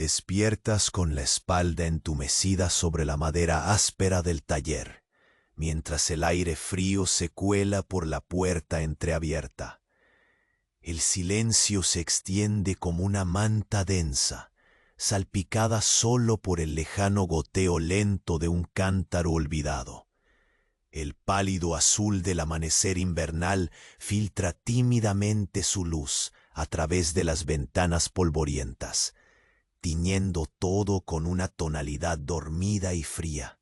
Despiertas con la espalda entumecida sobre la madera áspera del taller, mientras el aire frío se cuela por la puerta entreabierta. El silencio se extiende como una manta densa, salpicada solo por el lejano goteo lento de un cántaro olvidado. El pálido azul del amanecer invernal filtra tímidamente su luz a través de las ventanas polvorientas, tiñendo todo con una tonalidad dormida y fría.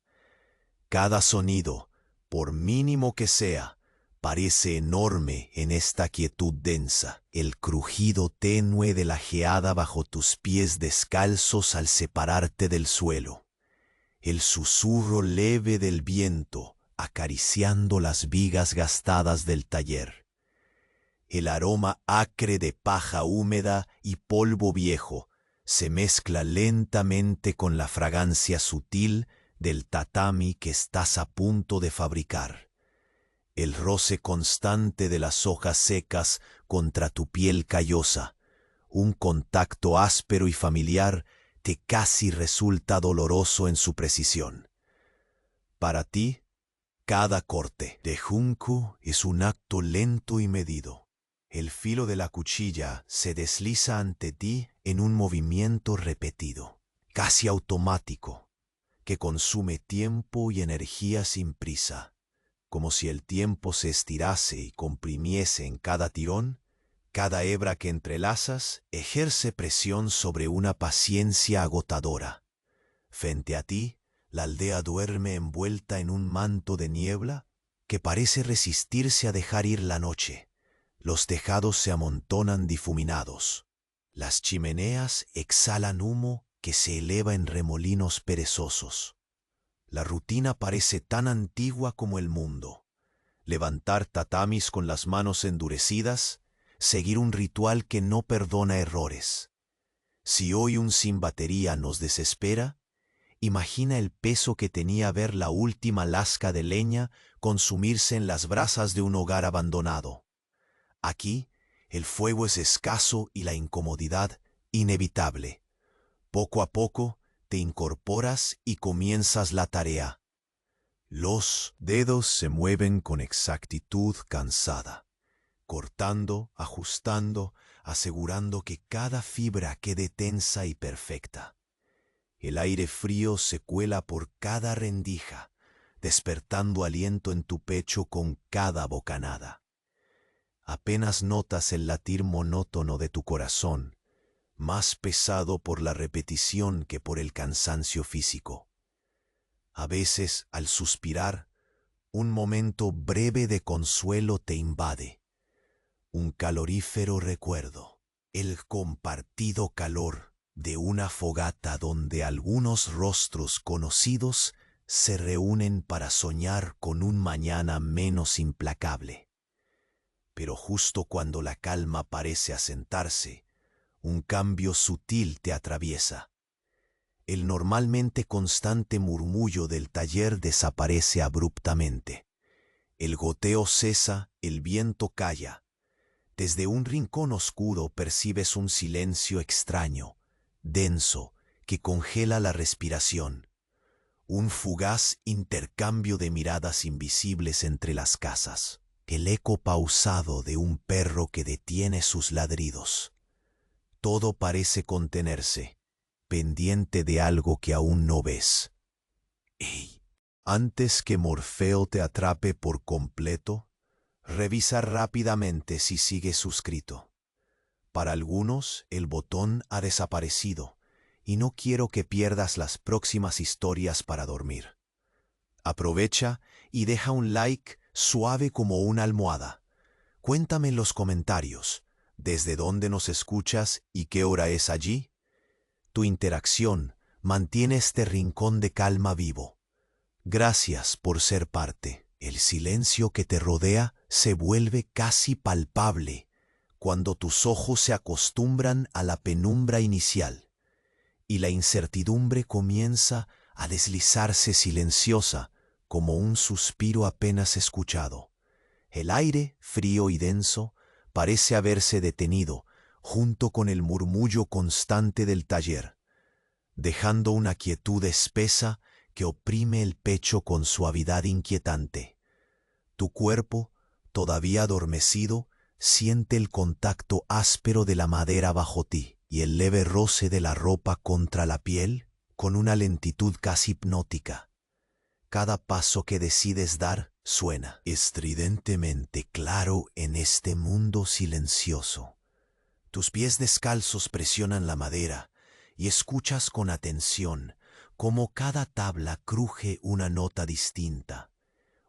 Cada sonido, por mínimo que sea, parece enorme en esta quietud densa, el crujido tenue de la geada bajo tus pies descalzos al separarte del suelo, el susurro leve del viento acariciando las vigas gastadas del taller, el aroma acre de paja húmeda y polvo viejo se mezcla lentamente con la fragancia sutil del tatami que estás a punto de fabricar. El roce constante de las hojas secas contra tu piel callosa, un contacto áspero y familiar que casi resulta doloroso en su precisión. Para ti, cada corte de junco es un acto lento y medido. El filo de la cuchilla se desliza ante ti en un movimiento repetido, casi automático, que consume tiempo y energía sin prisa. Como si el tiempo se estirase y comprimiese en cada tirón, cada hebra que entrelazas ejerce presión sobre una paciencia agotadora. Frente a ti, la aldea duerme envuelta en un manto de niebla que parece resistirse a dejar ir la noche. Los tejados se amontonan difuminados. Las chimeneas exhalan humo que se eleva en remolinos perezosos. La rutina parece tan antigua como el mundo. Levantar tatamis con las manos endurecidas, seguir un ritual que no perdona errores. Si hoy un sin batería nos desespera, imagina el peso que tenía ver la última lasca de leña consumirse en las brasas de un hogar abandonado. Aquí, el fuego es escaso y la incomodidad inevitable. Poco a poco, te incorporas y comienzas la tarea. Los dedos se mueven con exactitud cansada, cortando, ajustando, asegurando que cada fibra quede tensa y perfecta. El aire frío se cuela por cada rendija, despertando aliento en tu pecho con cada bocanada. Apenas notas el latir monótono de tu corazón, más pesado por la repetición que por el cansancio físico. A veces, al suspirar, un momento breve de consuelo te invade. Un calorífero recuerdo, el compartido calor de una fogata donde algunos rostros conocidos se reúnen para soñar con un mañana menos implacable. Pero justo cuando la calma parece asentarse, un cambio sutil te atraviesa. El normalmente constante murmullo del taller desaparece abruptamente. El goteo cesa, el viento calla. Desde un rincón oscuro percibes un silencio extraño, denso, que congela la respiración. Un fugaz intercambio de miradas invisibles entre las casas. El eco pausado de un perro que detiene sus ladridos. Todo parece contenerse, pendiente de algo que aún no ves. ¡Ey! Antes que Morfeo te atrape por completo, revisa rápidamente si sigue suscrito. Para algunos, el botón ha desaparecido y no quiero que pierdas las próximas historias para dormir. Aprovecha y deja un like suave como una almohada. Cuéntame en los comentarios desde dónde nos escuchas y qué hora es allí. Tu interacción mantiene este rincón de calma vivo. Gracias por ser parte. El silencio que te rodea se vuelve casi palpable cuando tus ojos se acostumbran a la penumbra inicial y la incertidumbre comienza a deslizarse silenciosa como un suspiro apenas escuchado. El aire, frío y denso, parece haberse detenido junto con el murmullo constante del taller. dejando una quietud espesa que oprime el pecho con suavidad inquietante. Tu cuerpo, todavía adormecido, siente el contacto áspero de la madera bajo ti y el leve roce de la ropa contra la piel con una lentitud casi hipnótica. Cada paso que decides dar suena estridentemente claro en este mundo silencioso. Tus pies descalzos presionan la madera y escuchas con atención cómo cada tabla cruje una nota distinta,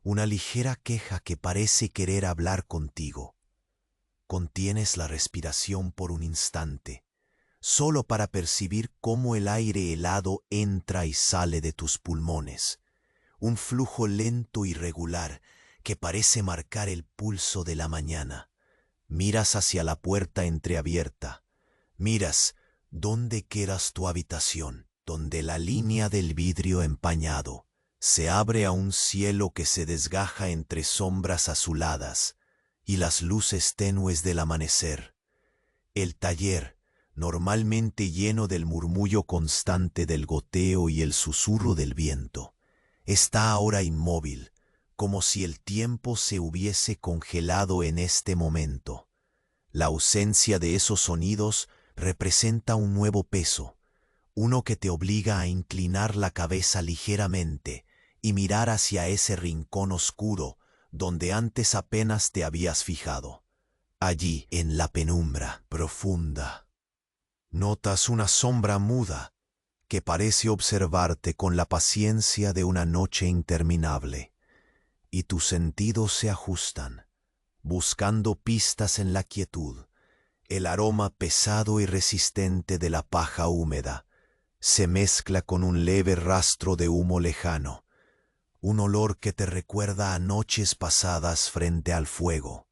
una ligera queja que parece querer hablar contigo. Contienes la respiración por un instante, solo para percibir cómo el aire helado entra y sale de tus pulmones, un flujo lento y regular que parece marcar el pulso de la mañana. Miras hacia la puerta entreabierta, miras dónde quedas tu habitación, donde la línea del vidrio empañado se abre a un cielo que se desgaja entre sombras azuladas y las luces tenues del amanecer. El taller, normalmente lleno del murmullo constante del goteo y el susurro del viento, está ahora inmóvil, como si el tiempo se hubiese congelado en este momento. La ausencia de esos sonidos representa un nuevo peso, uno que te obliga a inclinar la cabeza ligeramente y mirar hacia ese rincón oscuro donde antes apenas te habías fijado. Allí, en la penumbra profunda, notas una sombra muda que parece observarte con la paciencia de una noche interminable, y tus sentidos se ajustan, buscando pistas en la quietud. El aroma pesado y resistente de la paja húmeda se mezcla con un leve rastro de humo lejano, un olor que te recuerda a noches pasadas frente al fuego,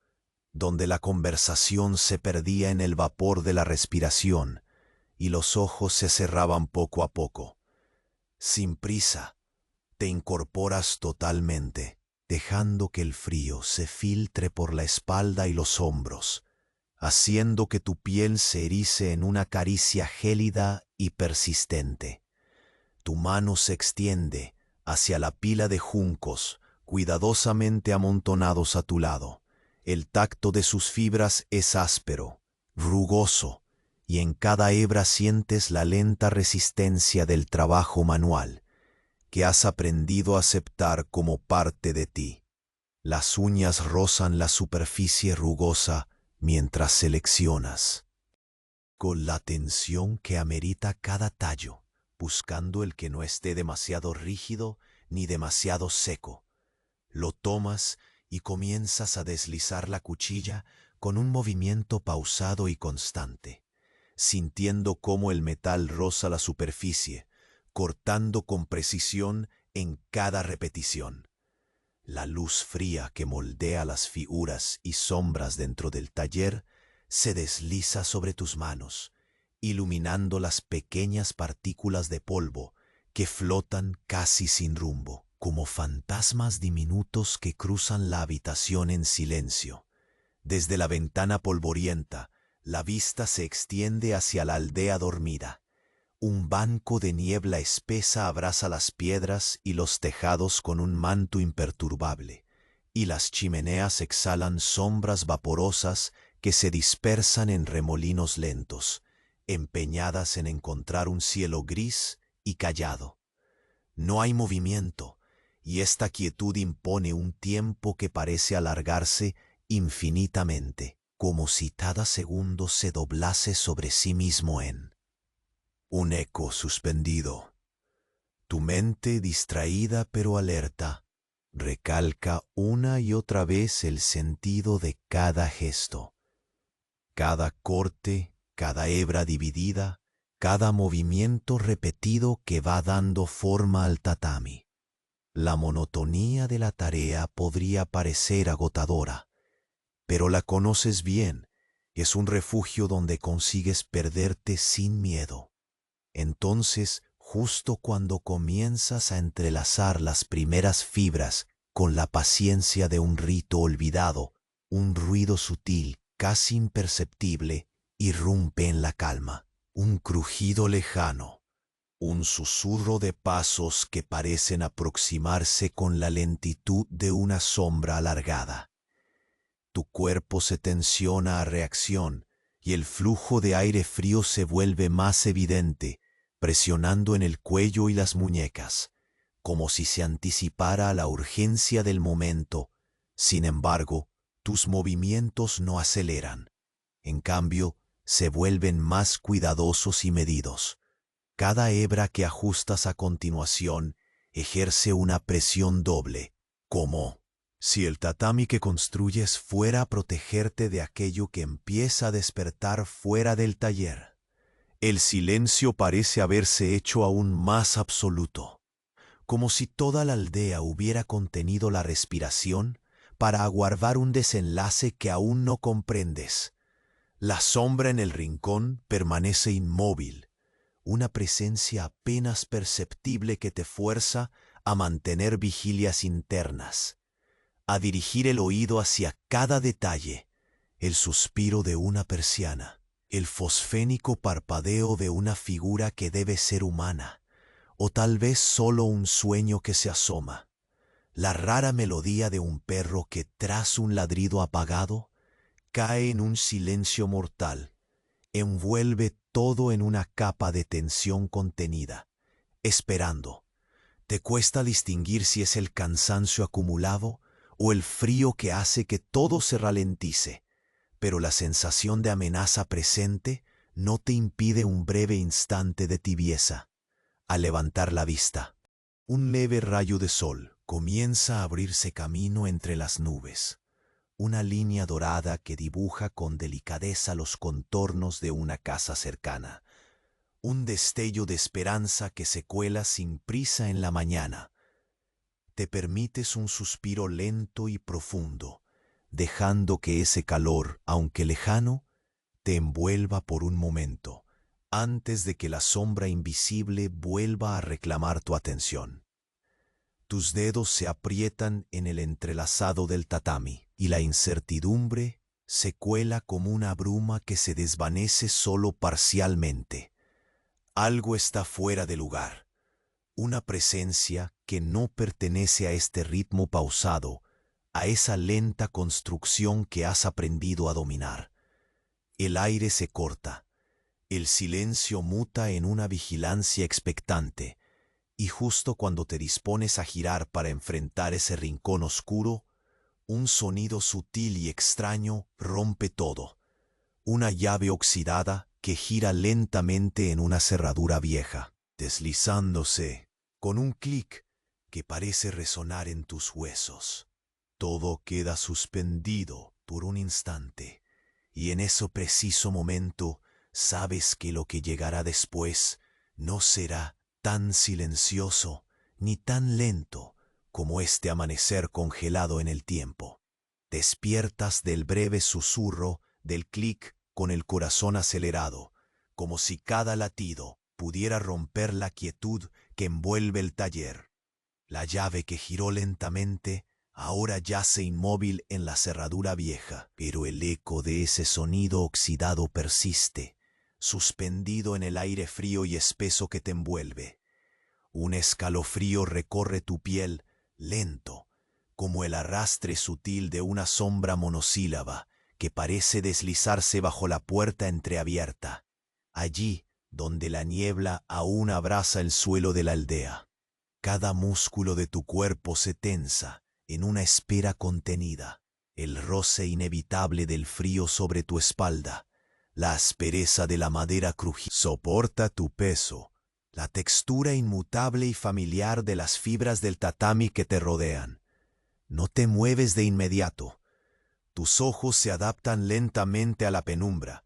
donde la conversación se perdía en el vapor de la respiración y los ojos se cerraban poco a poco. Sin prisa, te incorporas totalmente, dejando que el frío se filtre por la espalda y los hombros, haciendo que tu piel se erice en una caricia gélida y persistente. Tu mano se extiende hacia la pila de juncos cuidadosamente amontonados a tu lado. El tacto de sus fibras es áspero, rugoso, y en cada hebra sientes la lenta resistencia del trabajo manual que has aprendido a aceptar como parte de ti. Las uñas rozan la superficie rugosa mientras seleccionas, con la atención que amerita cada tallo, buscando el que no esté demasiado rígido ni demasiado seco. Lo tomas y comienzas a deslizar la cuchilla con un movimiento pausado y constante, sintiendo cómo el metal roza la superficie, cortando con precisión en cada repetición. La luz fría que moldea las figuras y sombras dentro del taller se desliza sobre tus manos, iluminando las pequeñas partículas de polvo que flotan casi sin rumbo, como fantasmas diminutos que cruzan la habitación en silencio. Desde la ventana polvorienta, la vista se extiende hacia la aldea dormida. Un banco de niebla espesa abraza las piedras y los tejados con un manto imperturbable, y las chimeneas exhalan sombras vaporosas que se dispersan en remolinos lentos, empeñadas en encontrar un cielo gris y callado. No hay movimiento, y esta quietud impone un tiempo que parece alargarse infinitamente, como si cada segundo se doblase sobre sí mismo en un eco suspendido. Tu mente, distraída pero alerta, recalca una y otra vez el sentido de cada gesto, cada corte, cada hebra dividida, cada movimiento repetido que va dando forma al tatami. La monotonía de la tarea podría parecer agotadora, pero la conoces bien, es un refugio donde consigues perderte sin miedo. Entonces, justo cuando comienzas a entrelazar las primeras fibras con la paciencia de un rito olvidado, un ruido sutil, casi imperceptible, irrumpe en la calma, un crujido lejano, Un susurro de pasos que parecen aproximarse con la lentitud de una sombra alargada. Tu cuerpo se tensiona a reacción y el flujo de aire frío se vuelve más evidente, presionando en el cuello y las muñecas, como si se anticipara a la urgencia del momento. Sin embargo, tus movimientos no aceleran. En cambio, se vuelven más cuidadosos y medidos. Cada hebra que ajustas a continuación ejerce una presión doble, como si el tatami que construyes fuera a protegerte de aquello que empieza a despertar fuera del taller. El silencio parece haberse hecho aún más absoluto, como si toda la aldea hubiera contenido la respiración para aguardar un desenlace que aún no comprendes. La sombra en el rincón permanece inmóvil, una presencia apenas perceptible que te fuerza a mantener vigilias internas, a dirigir el oído hacia cada detalle, el suspiro de una persiana, el fosfénico parpadeo de una figura que debe ser humana, o tal vez solo un sueño que se asoma, la rara melodía de un perro que tras un ladrido apagado cae en un silencio mortal, envuelve todo en una capa de tensión contenida, esperando. Te cuesta distinguir si es el cansancio acumulado o el frío que hace que todo se ralentice, pero la sensación de amenaza presente no te impide un breve instante de tibieza. Al levantar la vista, un leve rayo de sol comienza a abrirse camino entre las nubes, una línea dorada que dibuja con delicadeza los contornos de una casa cercana, un destello de esperanza que se cuela sin prisa en la mañana. Te permites un suspiro lento y profundo, dejando que ese calor, aunque lejano, te envuelva por un momento, antes de que la sombra invisible vuelva a reclamar tu atención. Tus dedos se aprietan en el entrelazado del tatami, y la incertidumbre se cuela como una bruma que se desvanece solo parcialmente. Algo está fuera de lugar, una presencia que no pertenece a este ritmo pausado, a esa lenta construcción que has aprendido a dominar. El aire se corta, el silencio muta en una vigilancia expectante, y justo cuando te dispones a girar para enfrentar ese rincón oscuro, un sonido sutil y extraño rompe todo. Una llave oxidada que gira lentamente en una cerradura vieja, deslizándose con un clic que parece resonar en tus huesos. Todo queda suspendido por un instante, y en ese preciso momento sabes que lo que llegará después no será tan silencioso ni tan lento como este amanecer congelado en el tiempo. Despiertas del breve susurro del clic con el corazón acelerado, como si cada latido pudiera romper la quietud que envuelve el taller. La llave que giró lentamente ahora yace inmóvil en la cerradura vieja, pero el eco de ese sonido oxidado persiste, suspendido en el aire frío y espeso que te envuelve. Un escalofrío recorre tu piel, lento, como el arrastre sutil de una sombra monosílaba que parece deslizarse bajo la puerta entreabierta, allí donde la niebla aún abraza el suelo de la aldea. Cada músculo de tu cuerpo se tensa en una espera contenida, el roce inevitable del frío sobre tu espalda, la aspereza de la madera crujiente soporta tu peso, la textura inmutable y familiar de las fibras del tatami que te rodean. No te mueves de inmediato. Tus ojos se adaptan lentamente a la penumbra,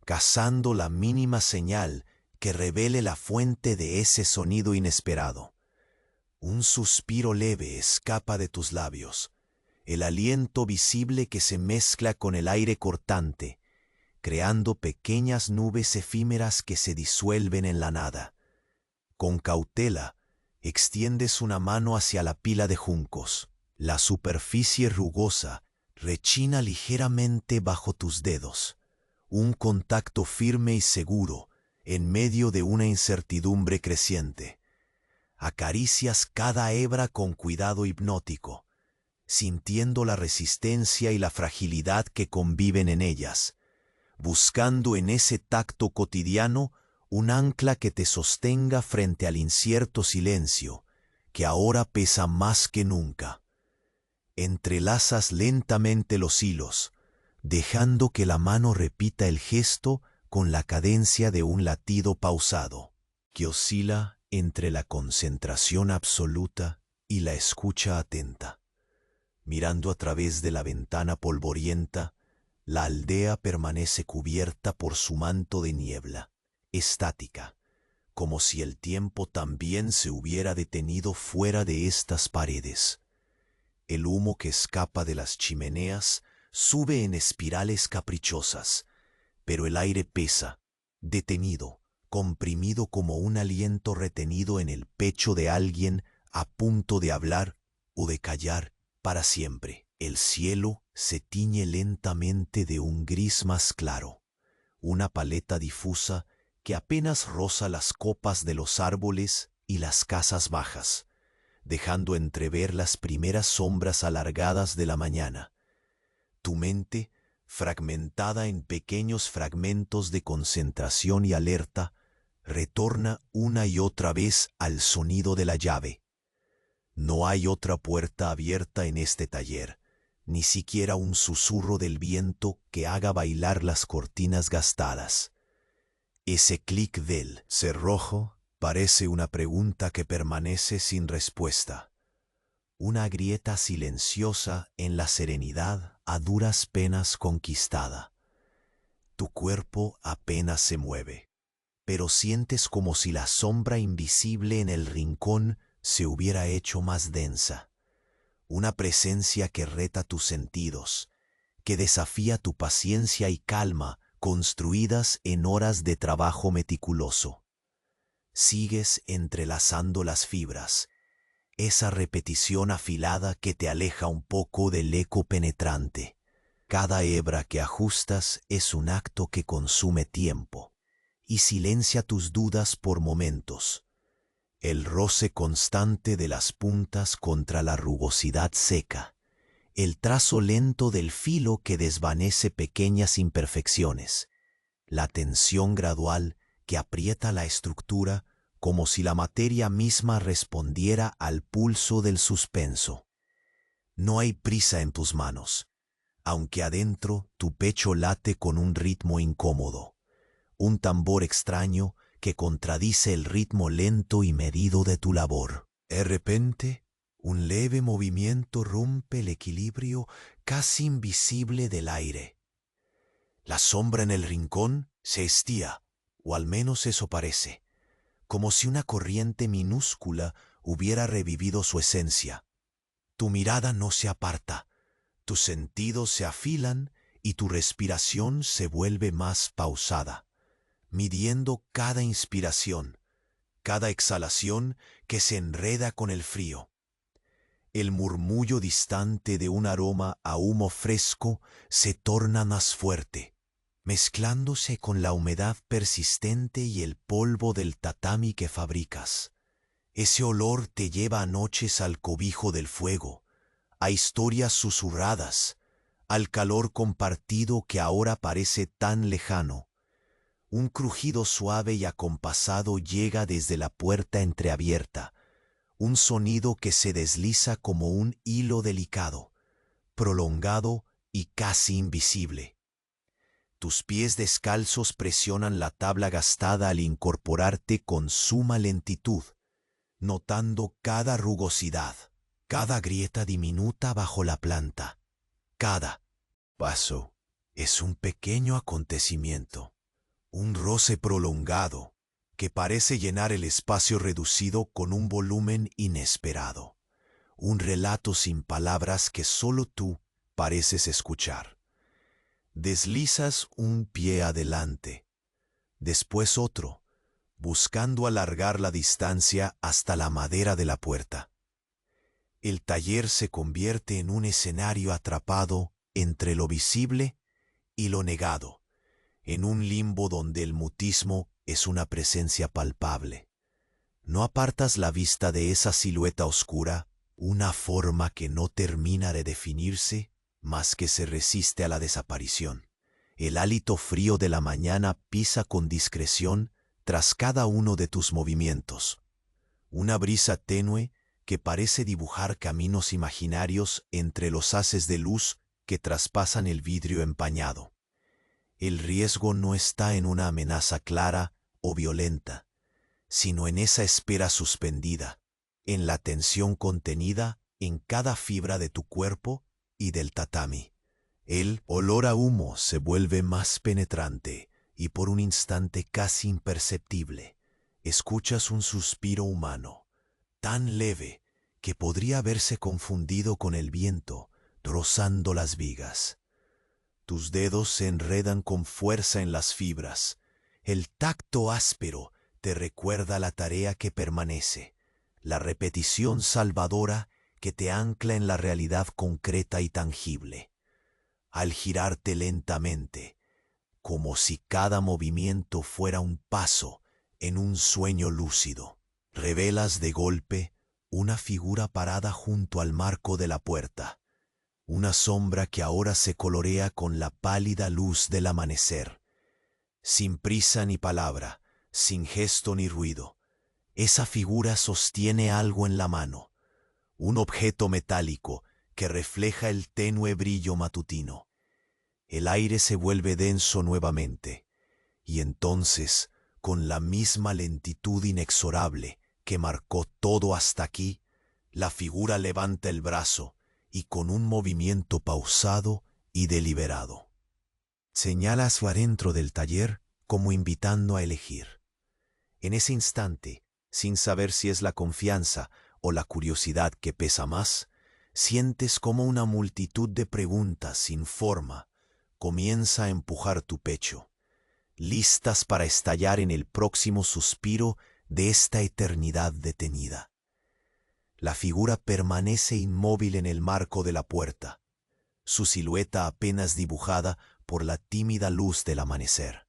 cazando la mínima señal que revele la fuente de ese sonido inesperado. Un suspiro leve escapa de tus labios, el aliento visible que se mezcla con el aire cortante, creando pequeñas nubes efímeras que se disuelven en la nada. Con cautela, extiendes una mano hacia la pila de juncos. La superficie rugosa rechina ligeramente bajo tus dedos. Un contacto firme y seguro en medio de una incertidumbre creciente. Acaricias cada hebra con cuidado hipnótico, sintiendo la resistencia y la fragilidad que conviven en ellas, buscando en ese tacto cotidiano un ancla que te sostenga frente al incierto silencio, que ahora pesa más que nunca. Entrelazas lentamente los hilos, dejando que la mano repita el gesto con la cadencia de un latido pausado, que oscila entre la concentración absoluta y la escucha atenta. Mirando a través de la ventana polvorienta, la aldea permanece cubierta por su manto de niebla, estática, como si el tiempo también se hubiera detenido fuera de estas paredes. El humo que escapa de las chimeneas sube en espirales caprichosas, pero el aire pesa, detenido, comprimido como un aliento retenido en el pecho de alguien a punto de hablar o de callar para siempre. El cielo se tiñe lentamente de un gris más claro, una paleta difusa que apenas roza las copas de los árboles y las casas bajas, dejando entrever las primeras sombras alargadas de la mañana. Tu mente, fragmentada en pequeños fragmentos de concentración y alerta, retorna una y otra vez al sonido de la llave. No hay otra puerta abierta en este taller, ni siquiera un susurro del viento que haga bailar las cortinas gastadas. Ese clic del cerrojo parece una pregunta que permanece sin respuesta. Una grieta silenciosa en la serenidad a duras penas conquistada. Tu cuerpo apenas se mueve, pero sientes como si la sombra invisible en el rincón se hubiera hecho más densa. Una presencia que reta tus sentidos, que desafía tu paciencia y calma construidas en horas de trabajo meticuloso. Sigues entrelazando las fibras, esa repetición afilada que te aleja un poco del eco penetrante. Cada hebra que ajustas es un acto que consume tiempo y silencia tus dudas por momentos. El roce constante de las puntas contra la rugosidad seca, el trazo lento del filo que desvanece pequeñas imperfecciones, la tensión gradual que aprieta la estructura como si la materia misma respondiera al pulso del suspenso. No hay prisa en tus manos, aunque adentro tu pecho late con un ritmo incómodo, un tambor extraño que contradice el ritmo lento y medido de tu labor. De repente, un leve movimiento rompe el equilibrio casi invisible del aire. La sombra en el rincón se estía, o al menos eso parece, como si una corriente minúscula hubiera revivido su esencia. Tu mirada no se aparta, tus sentidos se afilan y tu respiración se vuelve más pausada, midiendo cada inspiración, cada exhalación que se enreda con el frío. El murmullo distante de un aroma a humo fresco se torna más fuerte, mezclándose con la humedad persistente y el polvo del tatami que fabricas. Ese olor te lleva a noches al cobijo del fuego, a historias susurradas, al calor compartido que ahora parece tan lejano. Un crujido suave y acompasado llega desde la puerta entreabierta, un sonido que se desliza como un hilo delicado, prolongado y casi invisible. Tus pies descalzos presionan la tabla gastada al incorporarte con suma lentitud, notando cada rugosidad, cada grieta diminuta bajo la planta. Cada paso es un pequeño acontecimiento, un roce prolongado que parece llenar el espacio reducido con un volumen inesperado, un relato sin palabras que solo tú pareces escuchar. Deslizas un pie adelante, después otro, buscando alargar la distancia hasta la madera de la puerta. El taller se convierte en un escenario atrapado entre lo visible y lo negado, en un limbo donde el mutismo es una presencia palpable. No apartas la vista de esa silueta oscura, una forma que no termina de definirse, mas que se resiste a la desaparición. El hálito frío de la mañana pisa con discreción tras cada uno de tus movimientos. Una brisa tenue que parece dibujar caminos imaginarios entre los haces de luz que traspasan el vidrio empañado. El riesgo no está en una amenaza clara o violenta, sino en esa espera suspendida, en la tensión contenida en cada fibra de tu cuerpo y del tatami. El olor a humo se vuelve más penetrante y por un instante casi imperceptible escuchas un suspiro humano, tan leve que podría haberse confundido con el viento rozando las vigas. Tus dedos se enredan con fuerza en las fibras. El tacto áspero te recuerda la tarea que permanece, la repetición salvadora que te ancla en la realidad concreta y tangible. Al girarte lentamente, como si cada movimiento fuera un paso en un sueño lúcido, revelas de golpe una figura parada junto al marco de la puerta, una sombra que ahora se colorea con la pálida luz del amanecer. Sin prisa ni palabra, sin gesto ni ruido, esa figura sostiene algo en la mano, un objeto metálico que refleja el tenue brillo matutino. El aire se vuelve denso nuevamente, y entonces, con la misma lentitud inexorable que marcó todo hasta aquí, la figura levanta el brazo y con un movimiento pausado y deliberado señala hacia adentro del taller como invitando a elegir. En ese instante, sin saber si es la confianza o la curiosidad que pesa más, sientes como una multitud de preguntas sin forma comienza a empujar tu pecho, listas para estallar en el próximo suspiro de esta eternidad detenida. La figura permanece inmóvil en el marco de la puerta, su silueta apenas dibujada por la tímida luz del amanecer.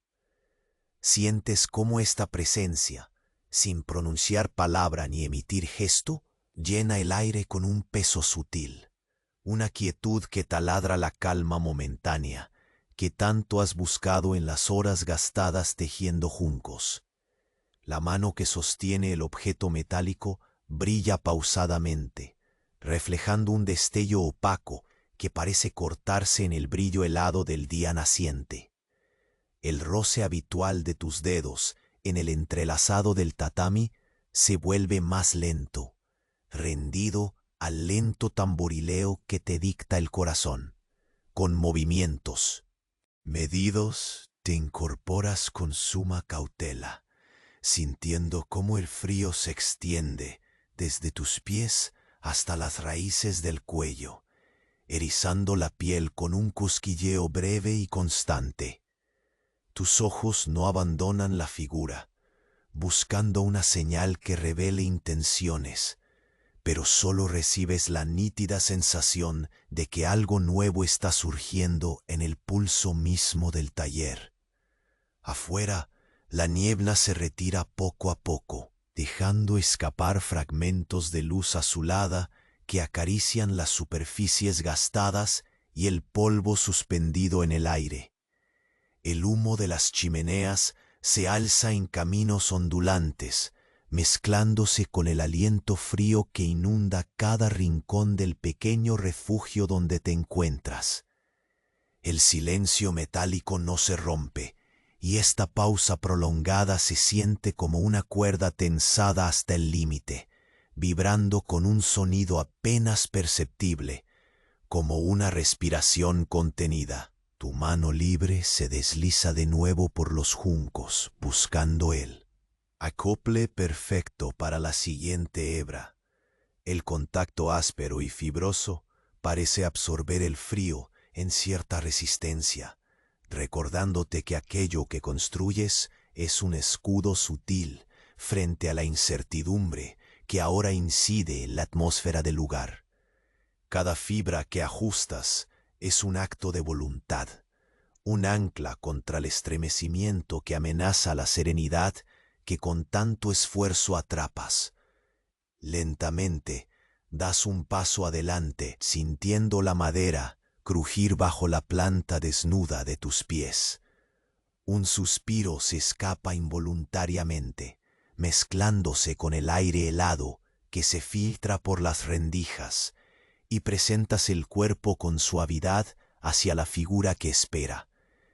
Sientes cómo esta presencia, sin pronunciar palabra ni emitir gesto, llena el aire con un peso sutil, una quietud que taladra la calma momentánea que tanto has buscado en las horas gastadas tejiendo juncos. La mano que sostiene el objeto metálico brilla pausadamente, reflejando un destello opaco que parece cortarse en el brillo helado del día naciente. El roce habitual de tus dedos en el entrelazado del tatami se vuelve más lento, rendido al lento tamborileo que te dicta el corazón. Con movimientos medidos te incorporas con suma cautela, sintiendo cómo el frío se extiende desde tus pies hasta las raíces del cuello, erizando la piel con un cosquilleo breve y constante. Tus ojos no abandonan la figura, buscando una señal que revele intenciones, pero solo recibes la nítida sensación de que algo nuevo está surgiendo en el pulso mismo del taller. Afuera, la niebla se retira poco a poco, dejando escapar fragmentos de luz azulada que acarician las superficies gastadas y el polvo suspendido en el aire. El humo de las chimeneas se alza en caminos ondulantes, mezclándose con el aliento frío que inunda cada rincón del pequeño refugio donde te encuentras. El silencio metálico no se rompe, y esta pausa prolongada se siente como una cuerda tensada hasta el límite, vibrando con un sonido apenas perceptible, como una respiración contenida. Tu mano libre se desliza de nuevo por los juncos, buscando el acople perfecto para la siguiente hebra. El contacto áspero y fibroso parece absorber el frío en cierta resistencia, recordándote que aquello que construyes es un escudo sutil frente a la incertidumbre que ahora incide en la atmósfera del lugar. Cada fibra que ajustas es un acto de voluntad, un ancla contra el estremecimiento que amenaza la serenidad que con tanto esfuerzo atrapas. Lentamente das un paso adelante, sintiendo la madera crujir bajo la planta desnuda de tus pies. Un suspiro se escapa involuntariamente, mezclándose con el aire helado que se filtra por las rendijas, y presentas el cuerpo con suavidad hacia la figura que espera,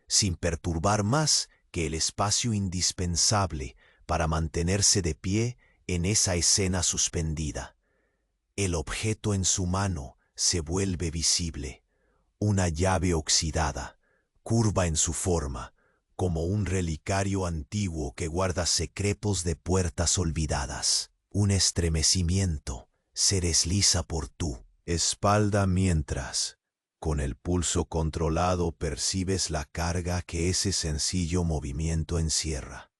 sin perturbar más que el espacio indispensable para mantenerse de pie en esa escena suspendida. El objeto en su mano se vuelve visible, una llave oxidada, curva en su forma, como un relicario antiguo que guarda secretos de puertas olvidadas. Un estremecimiento se desliza por tu espalda mientras, con el pulso controlado, percibes la carga que ese sencillo movimiento encierra.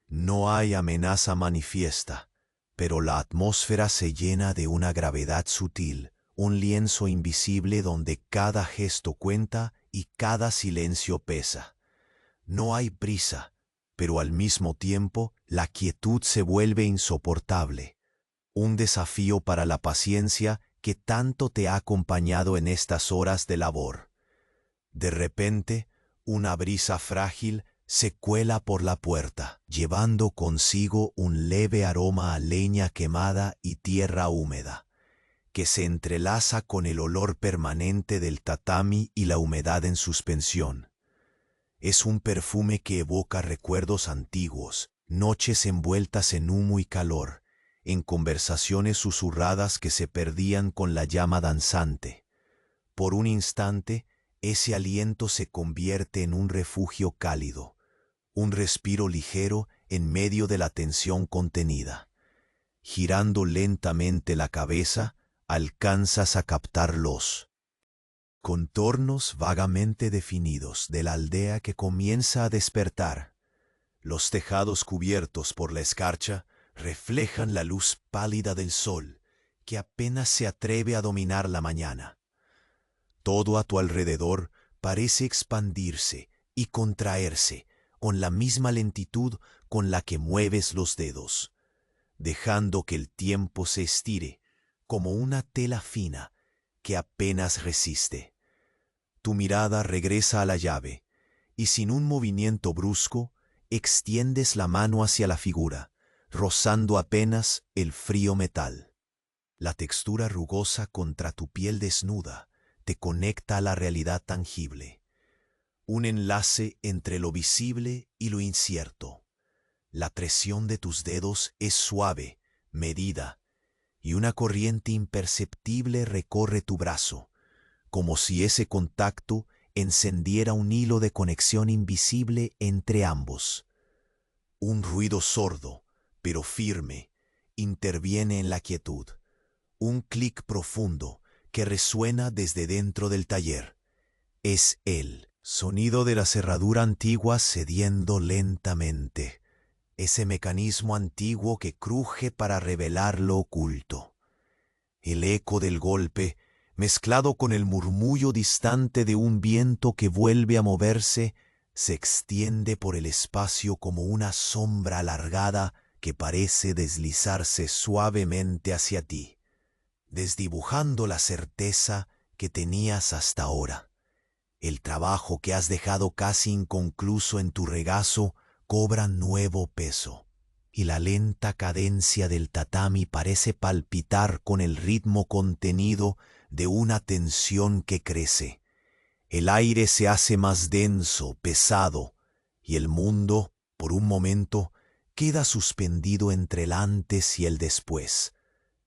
No hay amenaza manifiesta, pero la atmósfera se llena de una gravedad sutil, un lienzo invisible donde cada gesto cuenta y cada silencio pesa. No hay prisa, pero al mismo tiempo la quietud se vuelve insoportable, un desafío para la paciencia que tanto te ha acompañado en estas horas de labor. De repente, una brisa frágil se cuela por la puerta, llevando consigo un leve aroma a leña quemada y tierra húmeda, que se entrelaza con el olor permanente del tatami y la humedad en suspensión. Es un perfume que evoca recuerdos antiguos, noches envueltas en humo y calor, en conversaciones susurradas que se perdían con la llama danzante. Por un instante, ese aliento se convierte en un refugio cálido, un respiro ligero en medio de la tensión contenida. Girando lentamente la cabeza, alcanzas a captar los contornos vagamente definidos de la aldea que comienza a despertar. Los tejados cubiertos por la escarcha reflejan la luz pálida del sol que apenas se atreve a dominar la mañana. Todo a tu alrededor parece expandirse y contraerse con la misma lentitud con la que mueves los dedos, dejando que el tiempo se estire como una tela fina que apenas resiste. Tu mirada regresa a la llave y sin un movimiento brusco extiendes la mano hacia la figura, rozando apenas el frío metal. La textura rugosa contra tu piel desnuda te conecta a la realidad tangible, un enlace entre lo visible y lo incierto. La presión de tus dedos es suave, medida, y una corriente imperceptible recorre tu brazo, como si ese contacto encendiera un hilo de conexión invisible entre ambos. Un ruido sordo, pero firme, interviene en la quietud. Un clic profundo que resuena desde dentro del taller. Es el sonido de la cerradura antigua cediendo lentamente. Ese mecanismo antiguo que cruje para revelar lo oculto. El eco del golpe, mezclado con el murmullo distante de un viento que vuelve a moverse, se extiende por el espacio como una sombra alargada que parece deslizarse suavemente hacia ti, desdibujando la certeza que tenías hasta ahora. El trabajo que has dejado casi inconcluso en tu regazo cobra nuevo peso, y la lenta cadencia del tatami parece palpitar con el ritmo contenido de una tensión que crece. El aire se hace más denso, pesado, y el mundo, por un momento, queda suspendido entre el antes y el después,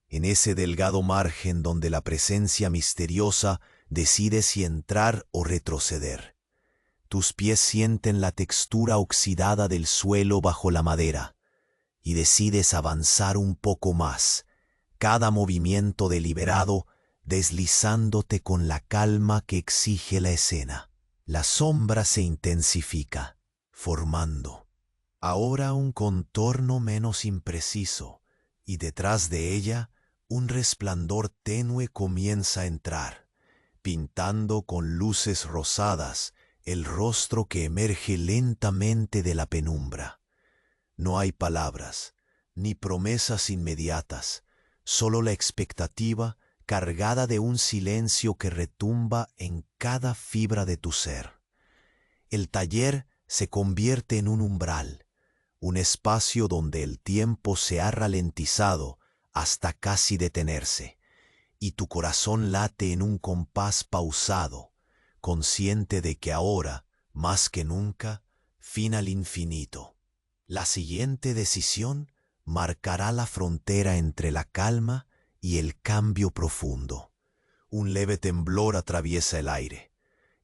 en ese delgado margen donde la presencia misteriosa decide si entrar o retroceder. Tus pies sienten la textura oxidada del suelo bajo la madera, y decides avanzar un poco más, cada movimiento deliberado deslizándote con la calma que exige la escena. La sombra se intensifica, formando ahora un contorno menos impreciso, y detrás de ella un resplandor tenue comienza a entrar, pintando con luces rosadas el rostro que emerge lentamente de la penumbra. No hay palabras, ni promesas inmediatas, solo la expectativa cargada de un silencio que retumba en cada fibra de tu ser. El taller se convierte en un umbral, un espacio donde el tiempo se ha ralentizado hasta casi detenerse, y tu corazón late en un compás pausado, consciente de que ahora, más que nunca, fin al infinito. La siguiente decisión marcará la frontera entre la calma y el cambio profundo. Un leve temblor atraviesa el aire,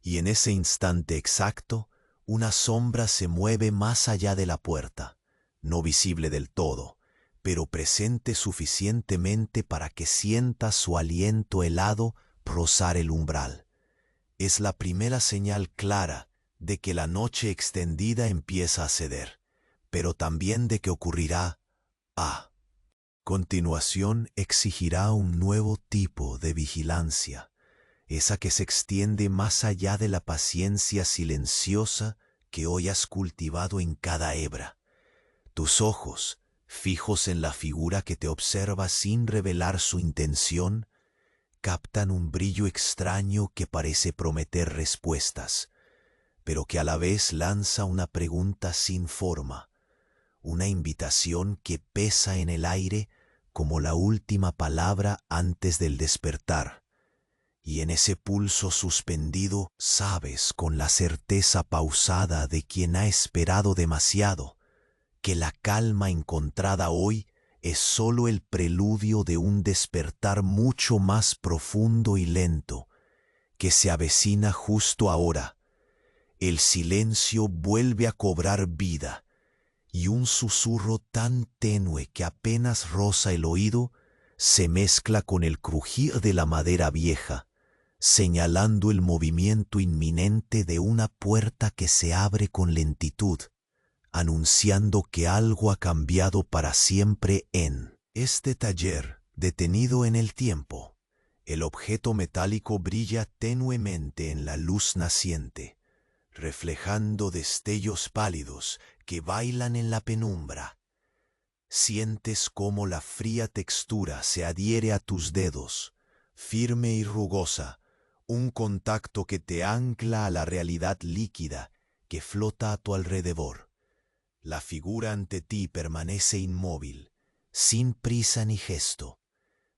y en ese instante exacto, una sombra se mueve más allá de la puerta, no visible del todo, pero presente suficientemente para que sientas su aliento helado rozar el umbral. Es la primera señal clara de que la noche extendida empieza a ceder, pero también de que ocurrirá a continuación exigirá un nuevo tipo de vigilancia, esa que se extiende más allá de la paciencia silenciosa que hoy has cultivado en cada hebra. Tus ojos, fijos en la figura que te observa sin revelar su intención, captan un brillo extraño que parece prometer respuestas, pero que a la vez lanza una pregunta sin forma, una invitación que pesa en el aire como la última palabra antes del despertar. Y en ese pulso suspendido sabes con la certeza pausada de quien ha esperado demasiado que la calma encontrada hoy es sólo el preludio de un despertar mucho más profundo y lento que se avecina justo ahora. El silencio vuelve a cobrar vida y un susurro tan tenue que apenas roza el oído se mezcla con el crujir de la madera vieja, señalando el movimiento inminente de una puerta que se abre con lentitud, anunciando que algo ha cambiado para siempre en este taller detenido en el tiempo. El objeto metálico brilla tenuemente en la luz naciente, reflejando destellos pálidos que bailan en la penumbra. Sientes cómo la fría textura se adhiere a tus dedos, firme y rugosa, un contacto que te ancla a la realidad líquida que flota a tu alrededor. La figura ante ti permanece inmóvil, sin prisa ni gesto,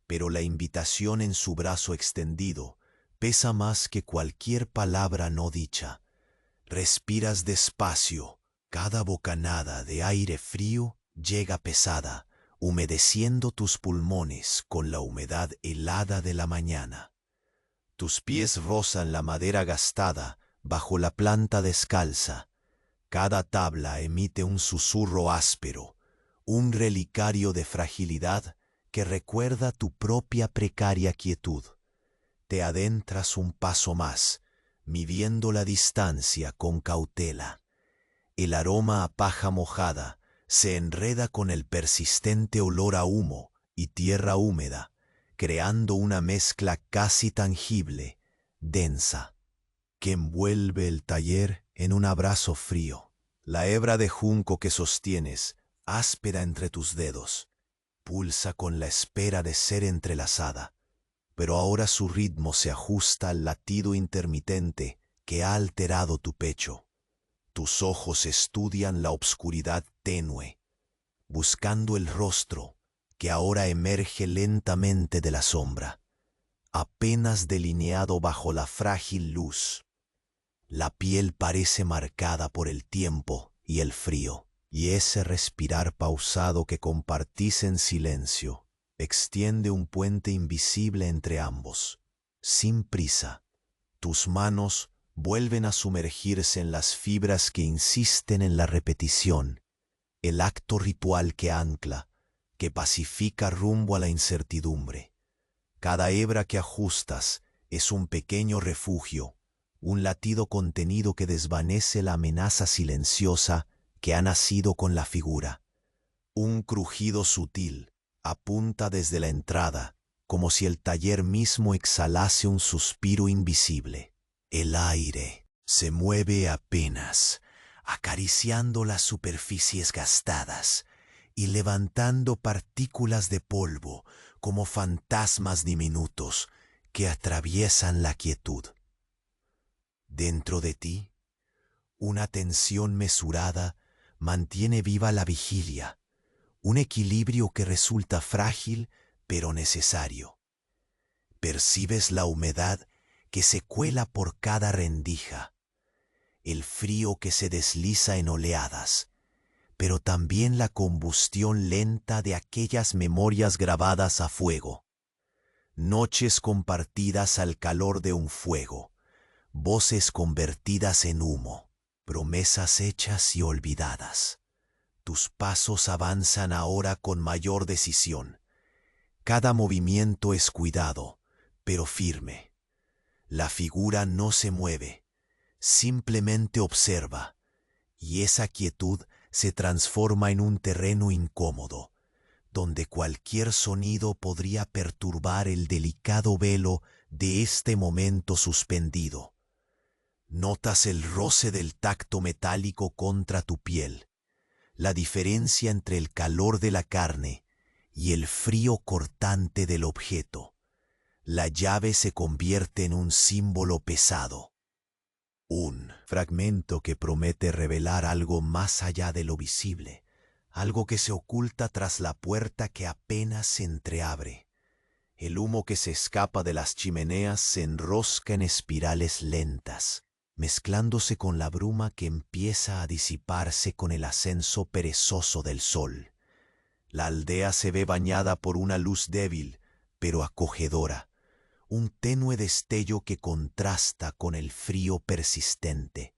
pero la invitación en su brazo extendido pesa más que cualquier palabra no dicha. Respiras despacio, cada bocanada de aire frío llega pesada, humedeciendo tus pulmones con la humedad helada de la mañana. Tus pies rozan la madera gastada bajo la planta descalza. Cada tabla emite un susurro áspero, un relicario de fragilidad que recuerda tu propia precaria quietud. Te adentras un paso más, midiendo la distancia con cautela. El aroma a paja mojada se enreda con el persistente olor a humo y tierra húmeda, creando una mezcla casi tangible, densa, que envuelve el taller en un abrazo frío. La hebra de junco que sostienes, áspera entre tus dedos, pulsa con la espera de ser entrelazada, pero ahora su ritmo se ajusta al latido intermitente que ha alterado tu pecho. Tus ojos estudian la obscuridad tenue, buscando el rostro que ahora emerge lentamente de la sombra, apenas delineado bajo la frágil luz. La piel parece marcada por el tiempo y el frío, y ese respirar pausado que compartís en silencio extiende un puente invisible entre ambos. Sin prisa, tus manos vuelven a sumergirse en las fibras que insisten en la repetición, el acto ritual que ancla, que pacifica rumbo a la incertidumbre. Cada hebra que ajustas es un pequeño refugio, un latido contenido que desvanece la amenaza silenciosa que ha nacido con la figura. Un crujido sutil apunta desde la entrada, como si el taller mismo exhalase un suspiro invisible. El aire Se mueve apenas, acariciando las superficies gastadas y levantando partículas de polvo como fantasmas diminutos que atraviesan la quietud. Dentro de ti, una tensión mesurada mantiene viva la vigilia, un equilibrio que resulta frágil pero necesario. Percibes la humedad que se cuela por cada rendija, el frío que se desliza en oleadas, pero también la combustión lenta de aquellas memorias grabadas a fuego. Noches compartidas al calor de un fuego, voces convertidas en humo, promesas hechas y olvidadas. Tus pasos avanzan ahora con mayor decisión. Cada movimiento es cuidado, pero firme. La figura no se mueve, simplemente observa, y esa quietud se transforma en un terreno incómodo, donde cualquier sonido podría perturbar el delicado velo de este momento suspendido. Notas el roce del tacto metálico contra tu piel, la diferencia entre el calor de la carne y el frío cortante del objeto. La llave se convierte en un símbolo pesado, un fragmento que promete revelar algo más allá de lo visible, algo que se oculta tras la puerta que apenas se entreabre. El humo que se escapa de las chimeneas se enrosca en espirales lentas, mezclándose con la bruma que empieza a disiparse con el ascenso perezoso del sol. La aldea se ve bañada por una luz débil, pero acogedora, un tenue destello que contrasta con el frío persistente.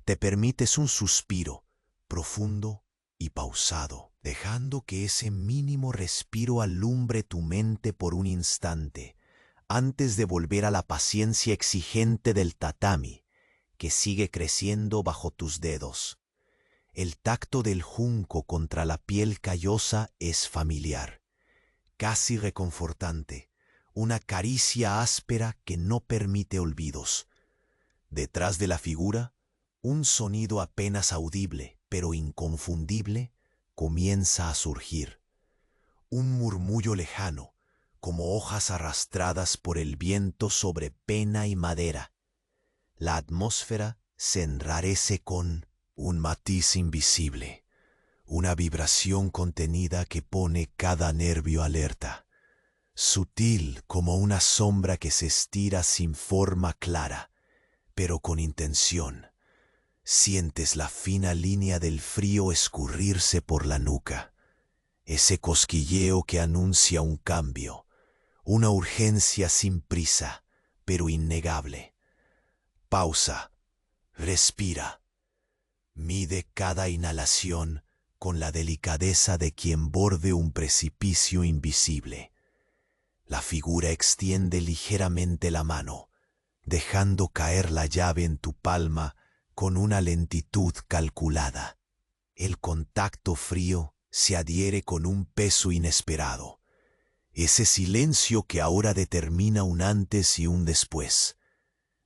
Te permites un suspiro, profundo y pausado, dejando que ese mínimo respiro alumbre tu mente por un instante, antes de volver a la paciencia exigente del tatami, que sigue creciendo bajo tus dedos. El tacto del junco contra la piel callosa es familiar, casi reconfortante, una caricia áspera que no permite olvidos. Detrás de la figura, un sonido apenas audible, pero inconfundible, comienza a surgir. Un murmullo lejano, como hojas arrastradas por el viento sobre pena y madera. La atmósfera se enrarece con un matiz invisible, una vibración contenida que pone cada nervio alerta, sutil como una sombra que se estira sin forma clara, pero con intención. Sientes la fina línea del frío escurrirse por la nuca, ese cosquilleo que anuncia un cambio, una urgencia sin prisa, pero innegable. Pausa, respira, mide cada inhalación con la delicadeza de quien borde un precipicio invisible. La figura extiende ligeramente la mano, dejando caer la llave en tu palma con una lentitud calculada. El contacto frío se adhiere con un peso inesperado, ese silencio que ahora determina un antes y un después.